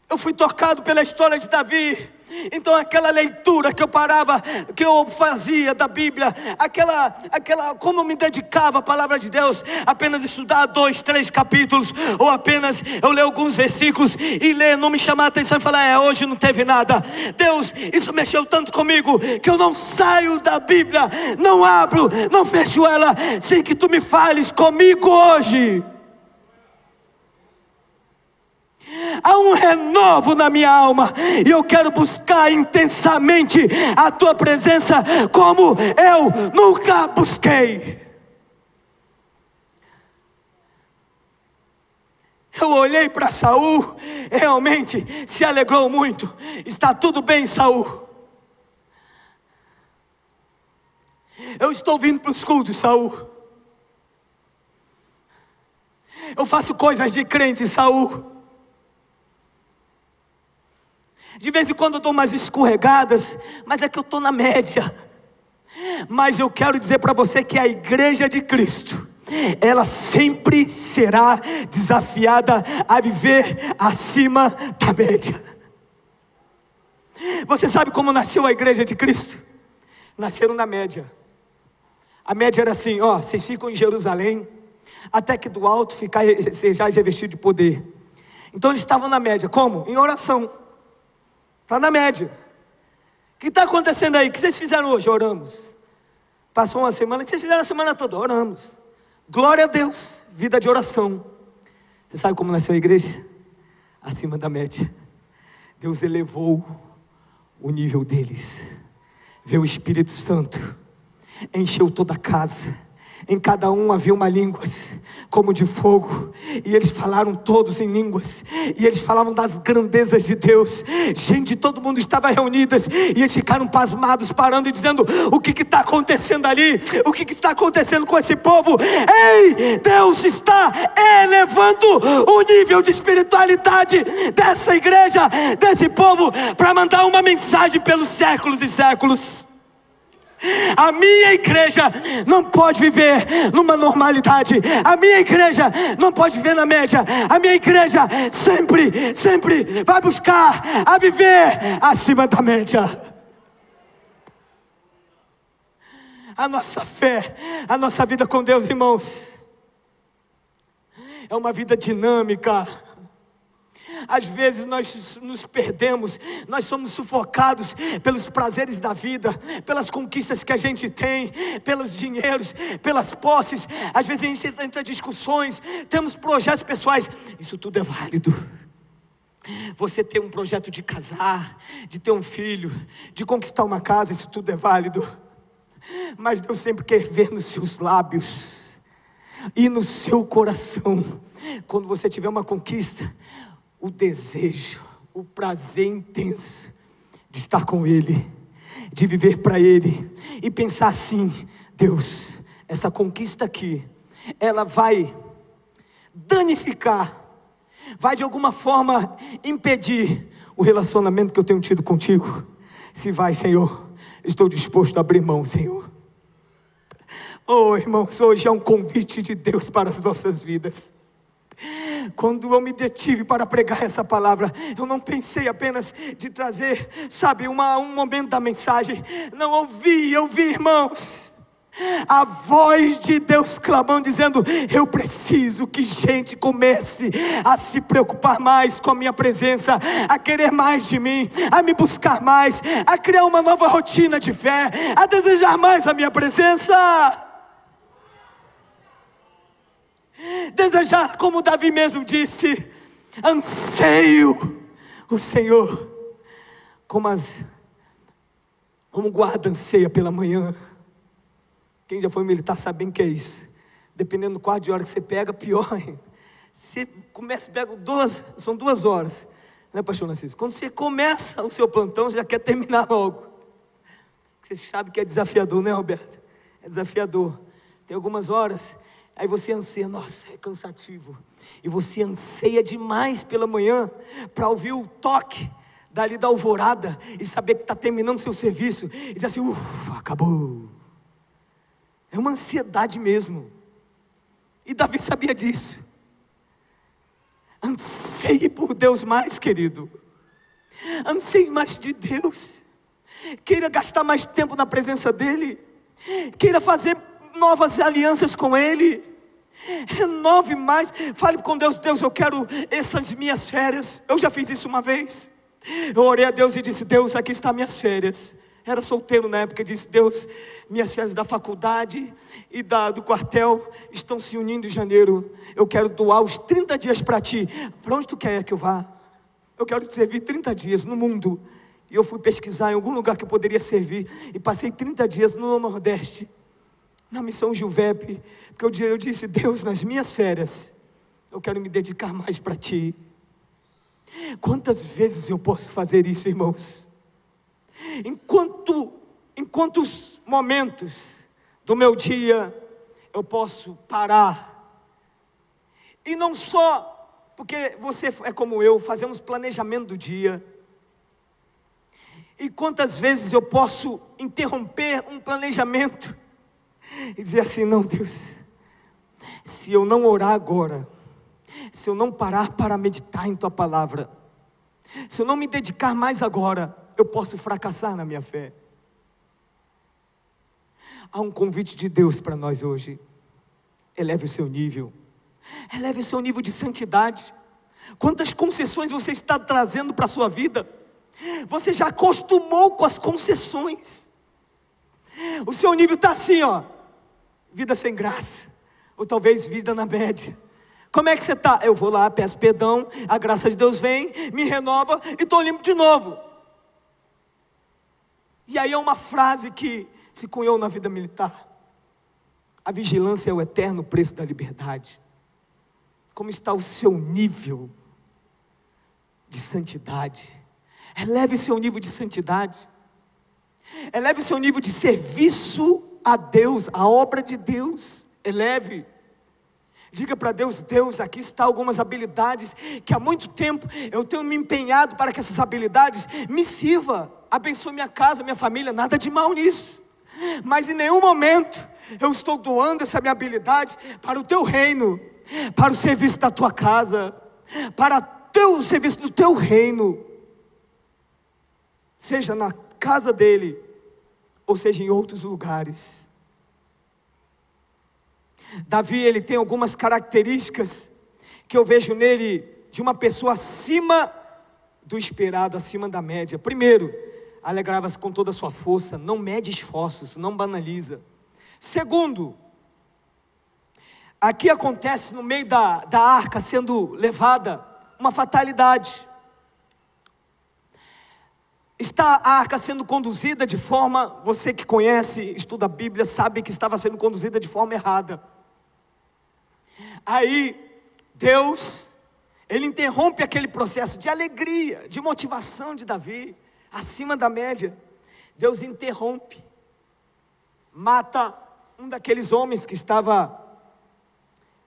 Speaker 1: eu fui tocado pela história de Davi. Então aquela leitura que eu parava, que eu fazia da Bíblia, como eu me dedicava à palavra de Deus, apenas estudar 2, 3 capítulos, ou apenas eu ler alguns versículos e ler, não me chamar a atenção e falar: hoje não teve nada. Deus, isso mexeu tanto comigo, que eu não saio da Bíblia, não abro, não fecho ela, sem que Tu me fales comigo hoje. Há um renovo na minha alma, e eu quero buscar intensamente a Tua presença como eu nunca busquei. Eu olhei para Saul, realmente se alegrou muito. Está tudo bem, Saul? Eu estou vindo para os cultos, Saul. Eu faço coisas de crente, Saul. De vez em quando eu dou umas escorregadas, mas é que eu estou na média. Mas eu quero dizer para você que a igreja de Cristo, ela sempre será desafiada a viver acima da média. Você sabe como nasceu a igreja de Cristo? Nasceram na média. A média era assim: vocês ficam em Jerusalém, até que do alto sejais revestido de poder. Então eles estavam na média. Como? Em oração. Está na média. O que está acontecendo aí? O que vocês fizeram hoje? Oramos. Passou uma semana. O que vocês fizeram a semana toda? Oramos. Glória a Deus. Vida de oração. Você sabe como nasceu a igreja? Acima da média. Deus elevou o nível deles. Veio o Espírito Santo, encheu toda a casa. Em cada um havia uma língua como de fogo, e eles falaram todos em línguas, e eles falavam das grandezas de Deus. Gente, todo mundo estava reunidas, e eles ficaram pasmados, parando e dizendo: o que está acontecendo ali? O que está acontecendo com esse povo? Ei, Deus está elevando o nível de espiritualidade dessa igreja, desse povo, para mandar uma mensagem pelos séculos e séculos. A minha igreja não pode viver numa normalidade. A minha igreja não pode viver na média. A minha igreja sempre vai buscar a viver acima da média. A nossa fé, a nossa vida com Deus, irmãos, é uma vida dinâmica. Às vezes nós nos perdemos, nós somos sufocados pelos prazeres da vida, pelas conquistas que a gente tem, pelos dinheiros, pelas posses. Às vezes a gente entra em discussões, temos projetos pessoais. Isso tudo é válido. Você ter um projeto de casar, de ter um filho, de conquistar uma casa, isso tudo é válido. Mas Deus sempre quer ver nos seus lábios e no seu coração, quando você tiver uma conquista, o desejo, o prazer intenso de estar com Ele, de viver para Ele, e pensar assim: Deus, essa conquista aqui, ela vai danificar, vai de alguma forma impedir o relacionamento que eu tenho tido contigo. Se vai, Senhor, estou disposto a abrir mão, Senhor. Oh, irmãos, hoje é um convite de Deus para as nossas vidas. Quando eu me detive para pregar essa palavra, eu não pensei apenas de trazer, sabe, um momento da mensagem. Não, ouvi, irmãos, a voz de Deus clamando, dizendo: eu preciso que gente comece a se preocupar mais com a minha presença, a querer mais de mim, a me buscar mais, a criar uma nova rotina de fé, a desejar mais a minha presença. Desejar, como Davi mesmo disse: Anseio o Senhor, como guarda anseia pela manhã. Quem já foi militar sabe bem o que é isso. Dependendo do quarto de hora que você pega, pior ainda. Você começa, são 2 horas, né, pastor Narciso? Quando você começa o seu plantão, você já quer terminar logo. Você sabe que é desafiador, né, Roberto? É desafiador. Tem algumas horas, aí você anseia, nossa, é cansativo. E você anseia demais pela manhã, para ouvir o toque dali da alvorada, e saber que está terminando seu serviço, e dizer assim, ufa, acabou. É uma ansiedade mesmo. E Davi sabia disso. Anseie por Deus mais, querido. Anseie mais de Deus. Queira gastar mais tempo na presença dEle. Queira fazer novas alianças com Ele. Renove mais. Fale com Deus, Deus, eu quero essas minhas férias. Eu já fiz isso uma vez. Eu orei a Deus e disse, Deus, aqui estão minhas férias. Era solteiro na época, disse, Deus, minhas férias da faculdade e do quartel estão se unindo em janeiro. Eu quero doar os 30 dias para Ti. Para onde Tu quer que eu vá? Eu quero te servir 30 dias no mundo. E eu fui pesquisar em algum lugar que eu poderia servir. E passei 30 dias no Nordeste, na missão Gilvep. Porque eu disse, Deus, nas minhas férias, eu quero me dedicar mais para Ti. Quantas vezes eu posso fazer isso, irmãos? Em quantos momentos do meu dia eu posso parar? E não só, porque você é como eu, fazemos planejamento do dia. E quantas vezes eu posso interromper um planejamento e dizer assim, não, Deus, se eu não orar agora, se eu não parar para meditar em Tua palavra, se eu não me dedicar mais agora, eu posso fracassar na minha fé. Há um convite de Deus para nós hoje. Eleve o seu nível. Eleve o seu nível de santidade. Quantas concessões você está trazendo para a sua vida? Você já acostumou com as concessões. O seu nível está assim, ó. Vida sem graça. Ou talvez vida na média. Como é que você está? Eu vou lá, peço perdão, a graça de Deus vem, me renova e estou limpo de novo. E aí é uma frase que se cunhou na vida militar. A vigilância é o eterno preço da liberdade. Como está o seu nível de santidade? Eleve o seu nível de santidade. Eleve o seu nível de serviço a Deus, a obra de Deus. Eleve. Diga para Deus, Deus, aqui está algumas habilidades que há muito tempo eu tenho me empenhado para que essas habilidades me sirvam. Abençoe minha casa, minha família, nada de mal nisso. Mas em nenhum momento eu estou doando essa minha habilidade para o Teu reino, para o serviço da Tua casa, para o serviço do Teu reino. Seja na casa dEle, ou seja em outros lugares. Davi, ele tem algumas características que eu vejo nele de uma pessoa acima do esperado, acima da média. Primeiro, alegrava-se com toda a sua força, não mede esforços, não banaliza. Segundo, aqui acontece no meio da arca sendo levada uma fatalidade. Está a arca sendo conduzida de forma, você que conhece, estuda a Bíblia, sabe que estava sendo conduzida de forma errada. Aí, Deus, Ele interrompe aquele processo de alegria, de motivação de Davi, acima da média. Deus interrompe, mata um daqueles homens que estava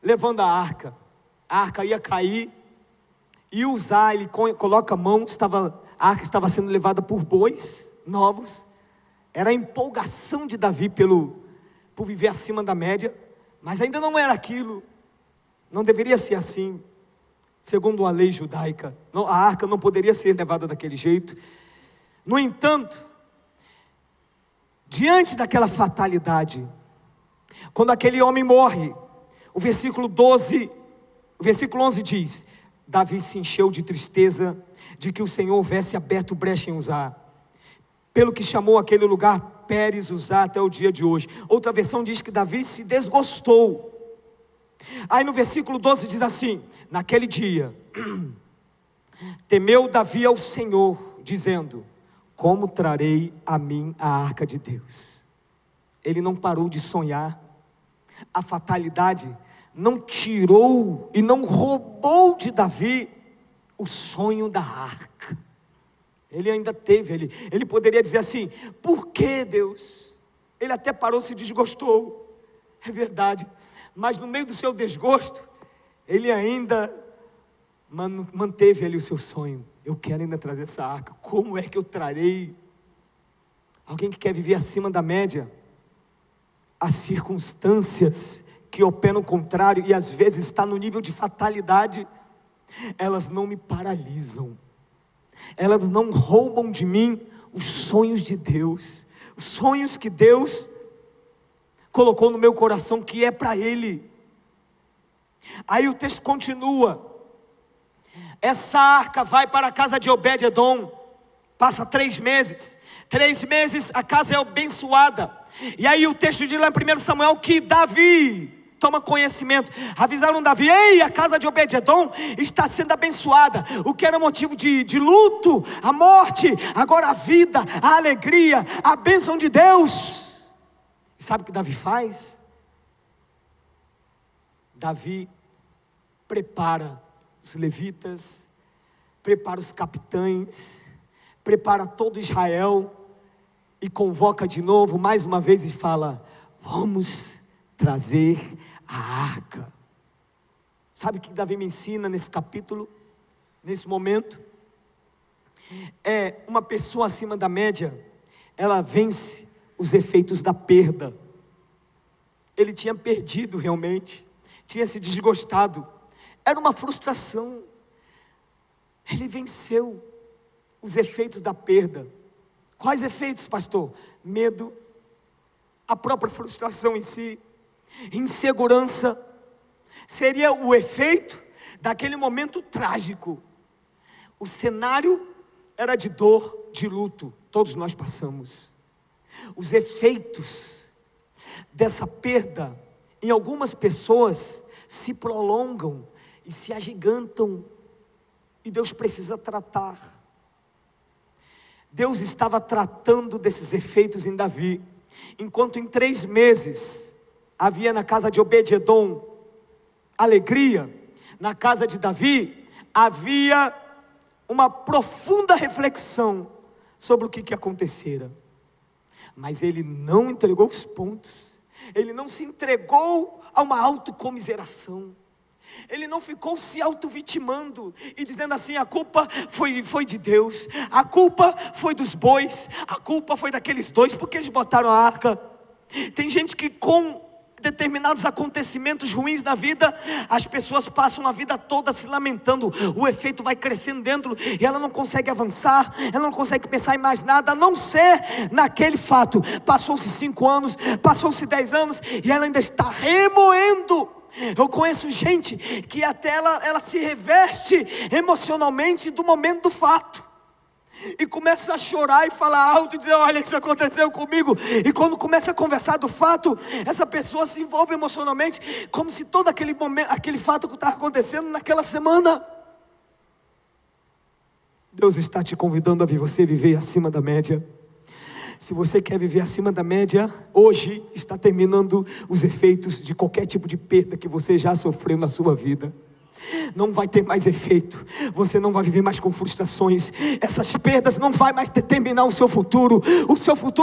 Speaker 1: levando a arca ia cair, e Uzá, ele coloca a mão, a arca estava sendo levada por bois novos. Era a empolgação de Davi por viver acima da média, mas ainda não era aquilo. Não deveria ser assim, segundo a lei judaica. A arca não poderia ser levada daquele jeito. No entanto, diante daquela fatalidade, quando aquele homem morre, o versículo 11 diz: Davi se encheu de tristeza de que o Senhor houvesse aberto brecha em Uzá, pelo que chamou aquele lugar Pérez Uzá até o dia de hoje. Outra versão diz que Davi se desgostou. Aí no versículo 12 diz assim: Naquele dia, temeu Davi ao Senhor, dizendo: como trarei a mim a arca de Deus? Ele não parou de sonhar. A fatalidade não tirou e não roubou de Davi o sonho da arca. Ele ainda teve, ele poderia dizer assim: por que, Deus? Ele até parou, se desgostou, é verdade, mas no meio do seu desgosto, ele ainda manteve ali o seu sonho. Eu quero ainda trazer essa arca. Como é que eu trarei? Alguém que quer viver acima da média, as circunstâncias que operam o contrário e às vezes está no nível de fatalidade, elas não me paralisam, elas não roubam de mim os sonhos de Deus, os sonhos que Deus colocou no meu coração, que é para Ele. Aí o texto continua: essa arca vai para a casa de Obed-edom, passa 3 meses, 3 meses a casa é abençoada. E aí o texto diz lá em 1 Samuel que Davi toma conhecimento. Avisaram Davi: ei, a casa de Obed-edom está sendo abençoada. O que era motivo de luto, a morte, agora a vida, a alegria, a bênção de Deus. E sabe o que Davi faz? Davi prepara os levitas, prepara os capitães, prepara todo Israel e convoca de novo, mais uma vez, e fala: vamos trazer a arca. Sabe o que Davi me ensina nesse capítulo, nesse momento? É uma pessoa acima da média, ela vence os efeitos da perda. Ele tinha perdido realmente, tinha se desgostado, era uma frustração. Ele venceu os efeitos da perda. Quais efeitos, pastor? Medo, a própria frustração em si, insegurança. Seria o efeito daquele momento trágico. O cenário era de dor, de luto, todos nós passamos. Os efeitos dessa perda em algumas pessoas se prolongam e se agigantam, e Deus precisa tratar. Deus estava tratando desses efeitos em Davi, enquanto em 3 meses havia na casa de Obed-edom alegria, na casa de Davi havia uma profunda reflexão sobre o que acontecera. Mas ele não entregou os pontos, ele não se entregou a uma autocomiseração, ele não ficou se auto-vitimando e dizendo assim: a culpa foi de Deus, a culpa foi dos bois, a culpa foi daqueles 2 porque eles botaram a arca. Tem gente que com determinados acontecimentos ruins na vida, as pessoas passam a vida toda se lamentando, o efeito vai crescendo dentro e ela não consegue avançar, ela não consegue pensar em mais nada a não ser naquele fato. Passou-se 5 anos, passou-se 10 anos e ela ainda está remoendo. Eu conheço gente que até ela se reveste emocionalmente do momento do fato, e começa a chorar e falar alto e dizer: olha, isso aconteceu comigo. E quando começa a conversar do fato, essa pessoa se envolve emocionalmente, como se todo aquele momento, aquele fato que estava acontecendo naquela semana. Deus está te convidando a você viver acima da média. Se você quer viver acima da média, hoje está terminando os efeitos de qualquer tipo de perda que você já sofreu na sua vida. Não vai ter mais efeito, você não vai viver mais com frustrações, essas perdas não vai mais determinar o seu futuro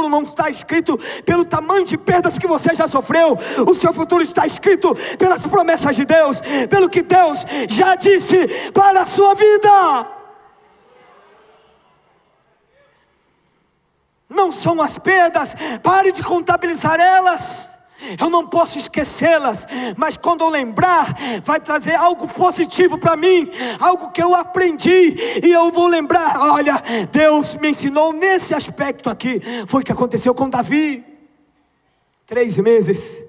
Speaker 1: não está escrito pelo tamanho de perdas que você já sofreu, o seu futuro está escrito pelas promessas de Deus, pelo que Deus já disse para a sua vida. Não são as perdas, pare de contabilizar elas. Eu não posso esquecê-las, mas quando eu lembrar, vai trazer algo positivo para mim, algo que eu aprendi, e eu vou lembrar: olha, Deus me ensinou nesse aspecto aqui. Foi o que aconteceu com Davi. 3 meses,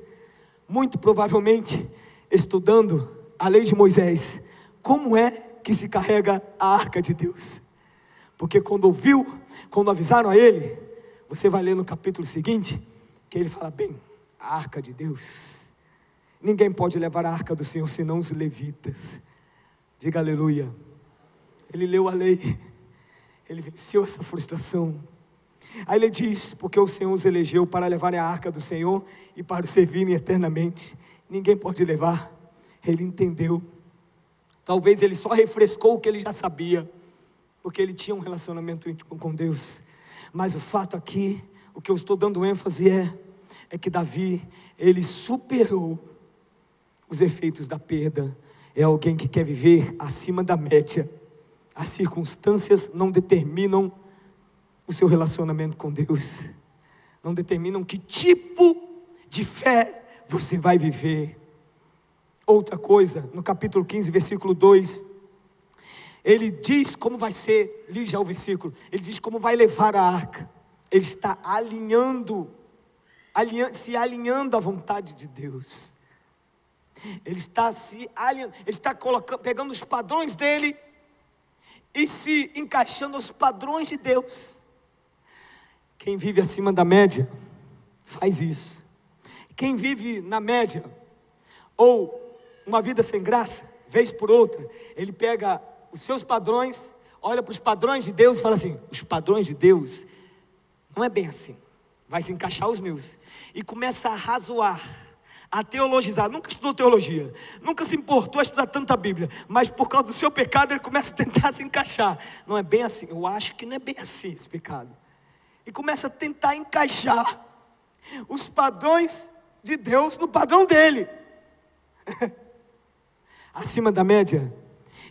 Speaker 1: muito provavelmente estudando a lei de Moisés, como é que se carrega a arca de Deus. Porque quando avisaram a ele, você vai ler no capítulo seguinte, que ele fala: bem, a arca de Deus, ninguém pode levar a arca do Senhor senão os levitas. Diga aleluia. Ele leu a lei, ele venceu essa frustração. Aí ele diz: porque o Senhor os elegeu para levarem a arca do Senhor e para o servirem eternamente. Ninguém pode levar. Ele entendeu. Talvez ele só refrescou o que ele já sabia, porque ele tinha um relacionamento íntimo com Deus. Mas o fato aqui, o que eu estou dando ênfase é que Davi, ele superou os efeitos da perda. É alguém que quer viver acima da média. As circunstâncias não determinam o seu relacionamento com Deus, não determinam que tipo de fé você vai viver. Outra coisa, no capítulo 15, versículo 2, ele diz como vai ser, li já o versículo, ele diz como vai levar a arca. Ele está se alinhando à vontade de Deus. Ele está se alinhando, ele está pegando os padrões dele e se encaixando aos padrões de Deus. Quem vive acima da média faz isso. Quem vive na média ou uma vida sem graça, vez por outra, ele pega os seus padrões, olha para os padrões de Deus e fala assim: os padrões de Deus não é bem assim, vai se encaixar os meus, e começa a razoar, a teologizar. Nunca estudou teologia, nunca se importou a estudar tanta Bíblia, mas por causa do seu pecado ele começa a tentar se encaixar. Não é bem assim, eu acho que não é bem assim esse pecado, e começa a tentar encaixar os padrões de Deus no padrão dele. Acima da média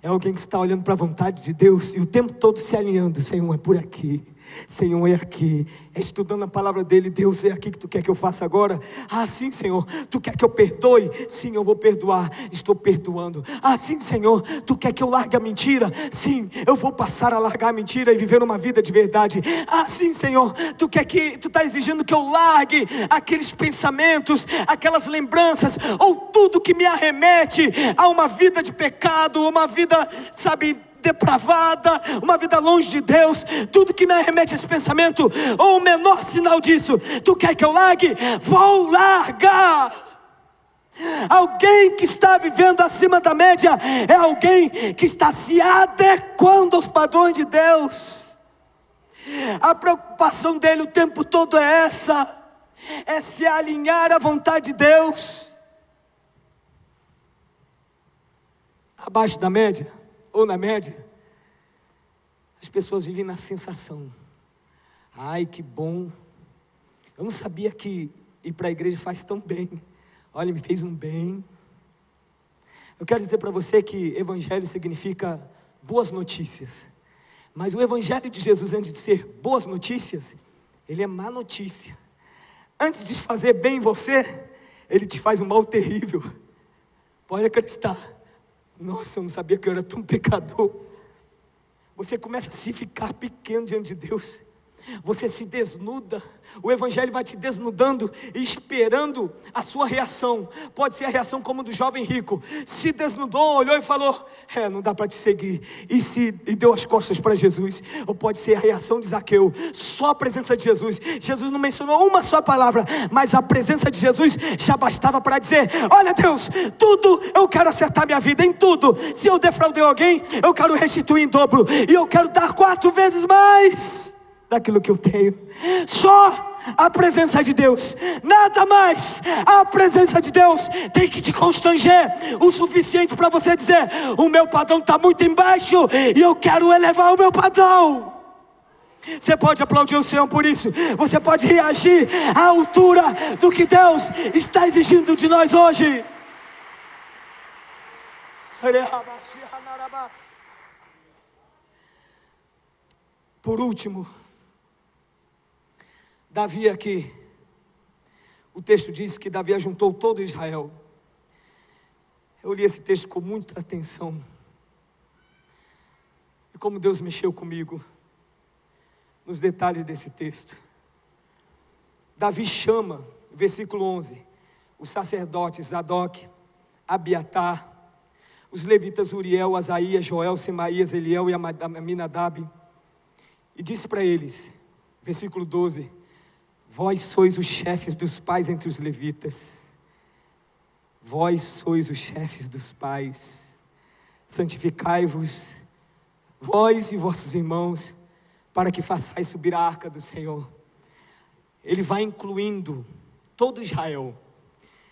Speaker 1: é alguém que está olhando para a vontade de Deus e o tempo todo se alinhando: Senhor, é por aqui, Senhor, é aqui, é estudando a palavra dele. Deus, é aqui que tu quer que eu faça agora? Ah, sim, Senhor. Tu quer que eu perdoe? Sim, eu vou perdoar, estou perdoando. Ah, sim, Senhor. Tu quer que eu largue a mentira? Sim, eu vou passar a largar a mentira e viver uma vida de verdade. Ah, sim, Senhor. Tu está exigindo que eu largue aqueles pensamentos, aquelas lembranças, ou tudo que me arremete a uma vida de pecado, uma vida, depravada, uma vida longe de Deus, tudo que me arremete a esse pensamento, ou o menor sinal disso, tu quer que eu largue? Vou largar. Alguém que está vivendo acima da média é alguém que está se adequando aos padrões de Deus. A preocupação dele o tempo todo é essa, é se alinhar à vontade de Deus. Abaixo da média ou na média, as pessoas vivem na sensação: ai, que bom, eu não sabia que ir para a igreja faz tão bem, olha, me fez um bem. Eu quero dizer para você que evangelho significa boas notícias, mas o evangelho de Jesus, antes de ser boas notícias, ele é má notícia. Antes de fazer bem em você, ele te faz um mal terrível. Pode acreditar. Nossa, eu não sabia que eu era tão pecador. Você começa a se ficar pequeno diante de Deus. Você se desnuda. O evangelho vai te desnudando e esperando a sua reação. Pode ser a reação como do jovem rico: se desnudou, olhou e falou: não dá para te seguir, e deu as costas para Jesus. Ou pode ser a reação de Zaqueu: só a presença de Jesus. Jesus não mencionou uma só palavra, mas a presença de Jesus já bastava para dizer: olha, Deus, tudo eu quero acertar minha vida, em tudo. Se eu defraudei alguém, eu quero restituir em dobro, e eu quero dar 4 vezes mais daquilo que eu tenho. Só a presença de Deus, nada mais. A presença de Deus tem que te constranger o suficiente para você dizer: o meu padrão está muito embaixo e eu quero elevar o meu padrão. Você pode aplaudir o Senhor por isso. Você pode reagir à altura do que Deus está exigindo de nós hoje. Por último, Davi aqui, o texto diz que Davi ajuntou todo Israel. Eu li esse texto com muita atenção, e como Deus mexeu comigo nos detalhes desse texto. Davi chama, versículo 11, os sacerdotes Zadok, Abiatar, os levitas Uriel, Asaías, Joel, Semaías, Eliel e Aminadab, e disse para eles, versículo 12: vós sois os chefes dos pais entre os levitas. Vós sois os chefes dos pais. santificai-vos, vós e vossos irmãos, para que façais subir a arca do Senhor. Ele vai incluindo todo Israel,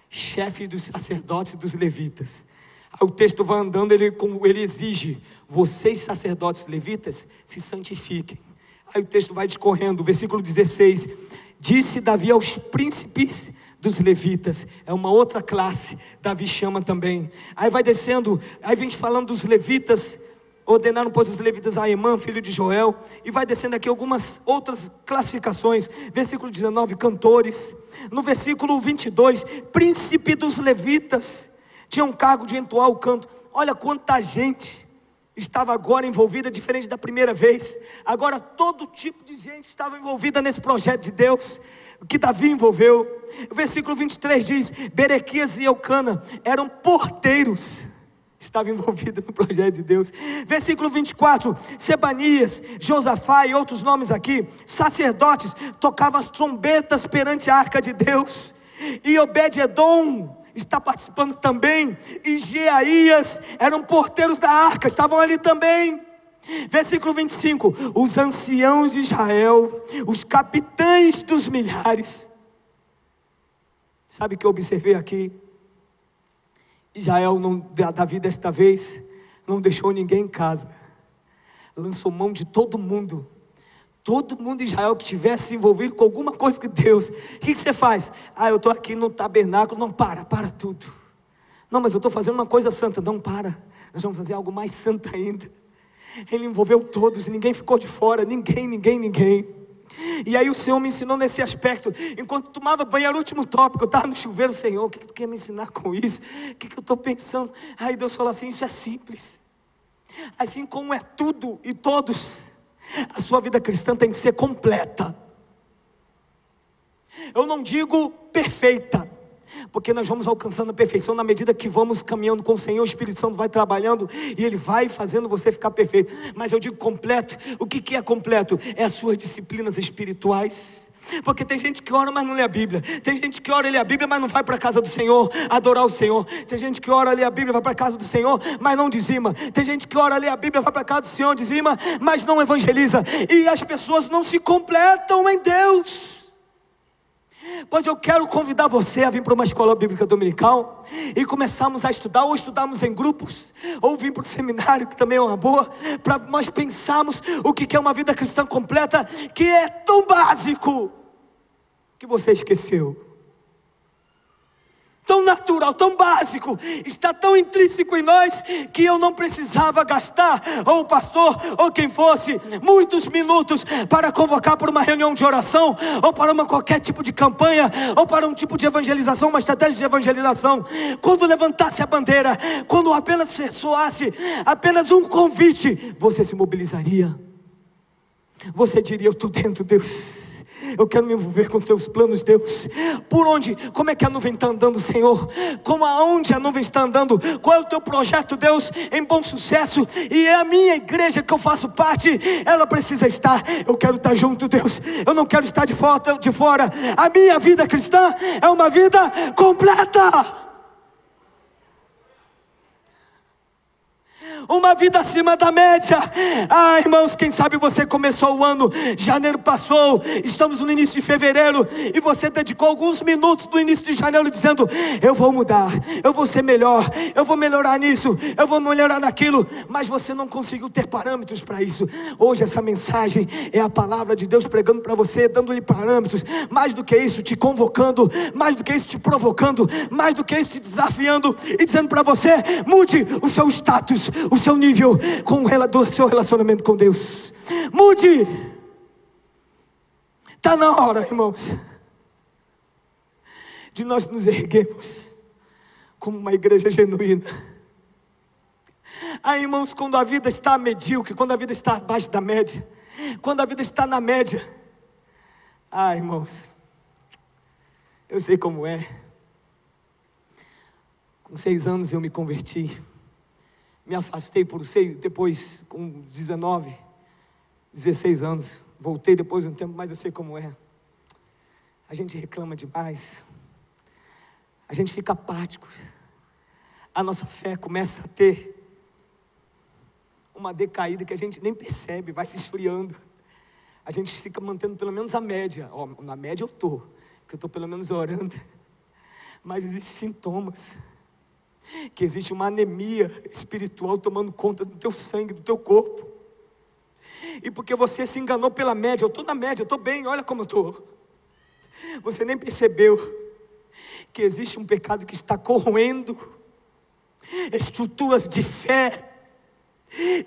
Speaker 1: chefe dos sacerdotes e dos levitas. Aí o texto vai andando, ele exige: vocês sacerdotes levitas, se santifiquem. Aí o texto vai discorrendo, versículo 16: disse Davi aos príncipes dos levitas. É uma outra classe, Davi chama também. Aí vai descendo, aí vem falando dos levitas. Ordenaram, pois, os levitas a Aimã, filho de Joel. E vai descendo aqui algumas outras classificações. Versículo 19, cantores. No versículo 22, príncipe dos levitas, tinha um cargo de entoar o canto. Olha quanta gente estava agora envolvida, diferente da primeira vez. Agora todo tipo de gente estava envolvida nesse projeto de Deus, que Davi envolveu. O versículo 23 diz: Berequias e Eucana eram porteiros, estava envolvido no projeto de Deus. Versículo 24, Sebanias, Josafá e outros nomes aqui, sacerdotes, tocavam as trombetas perante a arca de Deus. E Obed-edom está participando também, e Jeaías eram porteiros da arca, estavam ali também. Versículo 25, os anciãos de Israel, os capitães dos milhares. Sabe o que eu observei aqui? Israel, Davi desta vez, não deixou ninguém em casa, lançou mão de todo mundo. Todo mundo de Israel que estivesse envolvido com alguma coisa que Deus. O que você faz? Eu estou aqui no tabernáculo. Não, para tudo. Não, mas eu estou fazendo uma coisa santa. Não, para, nós vamos fazer algo mais santo ainda. Ele envolveu todos, ninguém ficou de fora. Ninguém. E aí o Senhor me ensinou nesse aspecto. Enquanto tomava banho, era o último tópico, eu estava no chuveiro. Senhor, o que tu quer me ensinar com isso? O que eu estou pensando? Aí Deus falou assim: isso é simples. Assim como é tudo e todos, a sua vida cristã tem que ser completa. Eu não digo perfeita, porque nós vamos alcançando a perfeição na medida que vamos caminhando com o Senhor. O Espírito Santo vai trabalhando e Ele vai fazendo você ficar perfeito. Mas eu digo completo. O que é completo? É as suas disciplinas espirituais. Porque tem gente que ora, mas não lê a Bíblia. Tem gente que ora e lê a Bíblia, mas não vai para a casa do Senhor adorar o Senhor. Tem gente que ora, lê a Bíblia, vai para a casa do Senhor, mas não dizima. Tem gente que ora, lê a Bíblia, vai para a casa do Senhor, dizima, mas não evangeliza. E as pessoas não se completam em Deus. Pois eu quero convidar você a vir para uma escola bíblica dominical e começarmos a estudar, ou estudarmos em grupos, ou vir para o seminário, que também é uma boa, para nós pensarmos o que é uma vida cristã completa, que é tão básico que você esqueceu. Tão natural, tão básico, está tão intrínseco em nós, que eu não precisava gastar, ou o pastor, ou quem fosse, muitos minutos para convocar para uma reunião de oração, ou para qualquer tipo de campanha, ou para um tipo de evangelização, uma estratégia de evangelização. Quando levantasse a bandeira, quando apenas soasse apenas um convite, você se mobilizaria. Você diria: eu estou dentro, Deus. Eu quero me envolver com os teus planos, Deus. Por onde? Como é que a nuvem está andando, Senhor? Aonde a nuvem está andando? Qual é o teu projeto, Deus, em bom sucesso? E é a minha igreja que eu faço parte, ela precisa estar. Eu quero estar junto, Deus. Eu não quero estar de fora. A minha vida cristã é uma vida completa. Uma vida acima da média. Irmãos, quem sabe você começou o ano, janeiro passou, estamos no início de fevereiro, e você dedicou alguns minutos no início de janeiro dizendo: eu vou mudar, eu vou ser melhor, eu vou melhorar nisso, eu vou melhorar naquilo, mas você não conseguiu ter parâmetros para isso. Hoje essa mensagem é a palavra de Deus pregando para você, dando-lhe parâmetros. Mais do que isso, te convocando, mais do que isso, te provocando, mais do que isso, te desafiando e dizendo para você: mude o seu status, o seu nível com o seu relacionamento com Deus. Mude. Está na hora, irmãos, de nós nos erguermos como uma igreja genuína. Irmãos, quando a vida está medíocre, quando a vida está abaixo da média, quando a vida está na média, irmãos, eu sei como é. Com 6 anos eu me converti. Me afastei por 6, depois com 19, 16 anos. Voltei depois de um tempo, mas eu sei como é. A gente reclama demais. A gente fica apático. A nossa fé começa a ter uma decaída que a gente nem percebe, vai se esfriando. A gente fica mantendo pelo menos a média. Na média eu estou, porque eu estou pelo menos orando. Mas existem sintomas, que existe uma anemia espiritual tomando conta do teu sangue, do teu corpo. E porque você se enganou pela média, eu estou na média, eu estou bem, olha como eu estou. Você nem percebeu que existe um pecado que está corroendo estruturas de fé,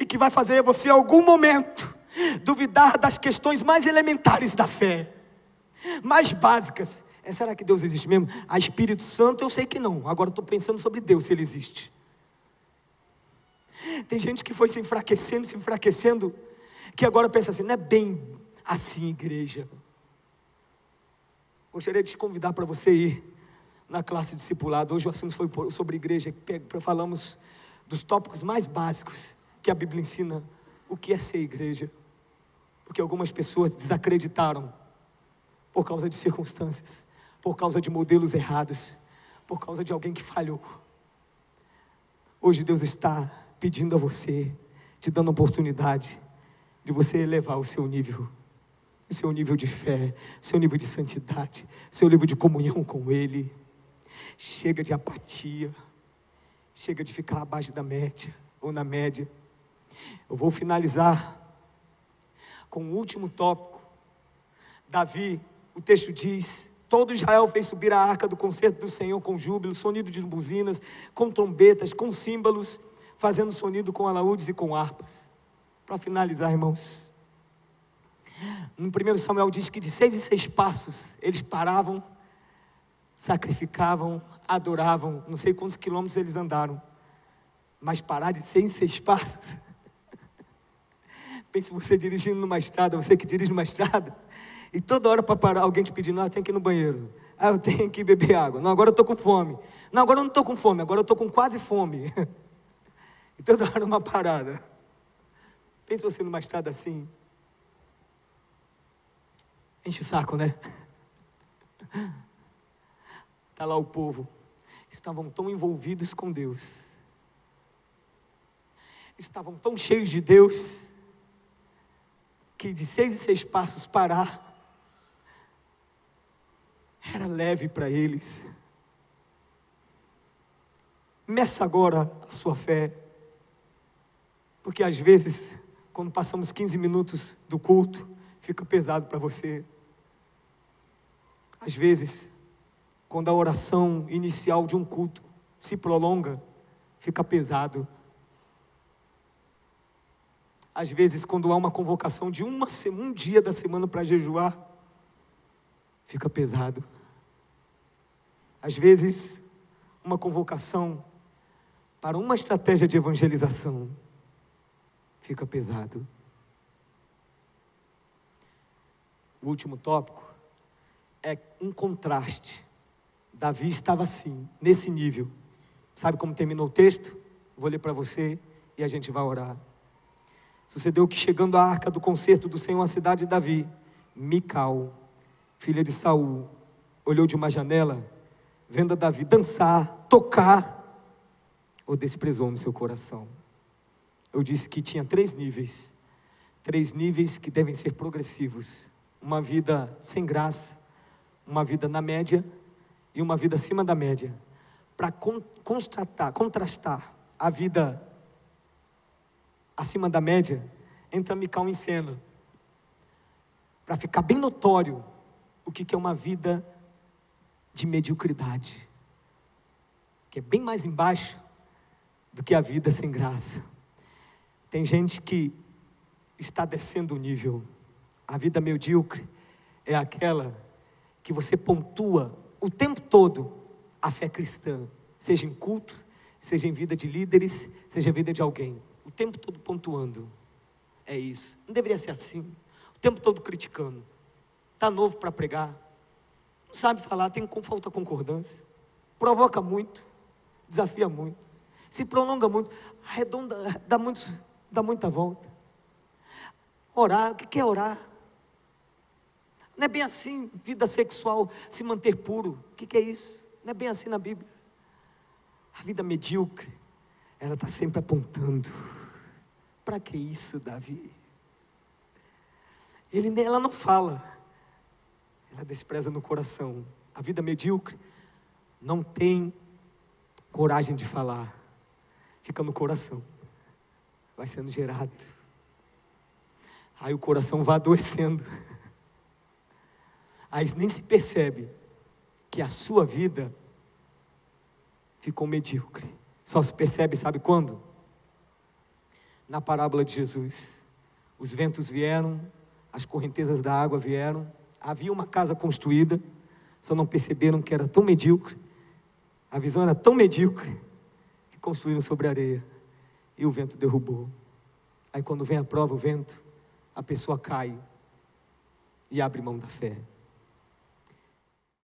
Speaker 1: e que vai fazer você em algum momento duvidar das questões mais elementares da fé, mais básicas. Será que Deus existe mesmo? A Espírito Santo eu sei que não, agora estou pensando sobre Deus, se Ele existe. Tem gente que foi se enfraquecendo, que agora pensa assim, não é bem assim, igreja. Gostaria de te convidar para você ir na classe discipulado. Hoje o assunto foi sobre igreja. Falamos dos tópicos mais básicos que a Bíblia ensina o que é ser igreja, porque algumas pessoas desacreditaram por causa de circunstâncias, por causa de modelos errados, por causa de alguém que falhou. Hoje Deus está pedindo a você, te dando a oportunidade de você elevar o seu nível de fé, o seu nível de santidade, o seu nível de comunhão com Ele. Chega de apatia, chega de ficar abaixo da média, ou na média. Eu vou finalizar com o último tópico. Davi, o texto diz: todo Israel fez subir a arca do concerto do Senhor com júbilo, sonido de buzinas, com trombetas, com símbolos, fazendo sonido com alaúdes e com harpas. Para finalizar, irmãos, no 1 Samuel diz que de 6 em 6 passos eles paravam, sacrificavam, adoravam. Não sei quantos quilômetros eles andaram, mas parar de 6 em 6 passos. Pense você dirigindo numa estrada, você que dirige numa estrada, e toda hora para parar, alguém te pedindo: eu tenho que ir no banheiro, eu tenho que beber água, não, agora eu estou com fome, não, agora eu não estou com fome, agora eu estou com quase fome. E toda hora uma parada. Pense você numa estrada assim, enche o saco, né? Está lá o povo, estavam tão envolvidos com Deus, estavam tão cheios de Deus, que de 6 em 6 passos parar era leve para eles. Meça agora a sua fé, porque às vezes, quando passamos 15 minutos do culto, fica pesado para você. Às vezes, quando a oração inicial de um culto se prolonga, fica pesado. Às vezes, quando há uma convocação de um dia da semana para jejuar, fica pesado. Às vezes, uma convocação para uma estratégia de evangelização, fica pesado. O último tópico é um contraste. Davi estava assim, nesse nível. Sabe como terminou o texto? Vou ler para você e a gente vai orar. Sucedeu que, chegando à arca do concerto do Senhor, a cidade de Davi, Mical, filha de Saul, olhou de uma janela, vendo a Davi dançar, tocar, o desprezou no seu coração. Eu disse que tinha 3 níveis que devem ser progressivos: uma vida sem graça, uma vida na média e uma vida acima da média. Para contrastar a vida acima da média, entra Mical em cena, para ficar bem notório o que é uma vida de mediocridade, que é bem mais embaixo do que a vida sem graça. Tem gente que está descendo o nível. A vida medíocre é aquela que você pontua o tempo todo a fé cristã, seja em culto, seja em vida de líderes, seja em vida de alguém, o tempo todo pontuando. É isso, não deveria ser assim, o tempo todo criticando. Está novo para pregar, não sabe falar, falta concordância, provoca muito, desafia muito, se prolonga muito, arredonda, dá muita volta. Orar, o que é orar? Não é bem assim. Vida sexual, se manter puro, o que é isso? Não é bem assim na Bíblia. A vida medíocre, ela está sempre apontando para que isso, Davi? Ela não fala, ela despreza no coração. A vida medíocre não tem coragem de falar, fica no coração, vai sendo gerado. Aí o coração vai adoecendo. Aí nem se percebe que a sua vida ficou medíocre. Só se percebe, sabe quando? Na parábola de Jesus. Os ventos vieram, as correntezas da água vieram, havia uma casa construída, só não perceberam que era tão medíocre, a visão era tão medíocre, que construíram sobre a areia, e o vento derrubou. Aí quando vem a prova, o vento, a pessoa cai, e abre mão da fé.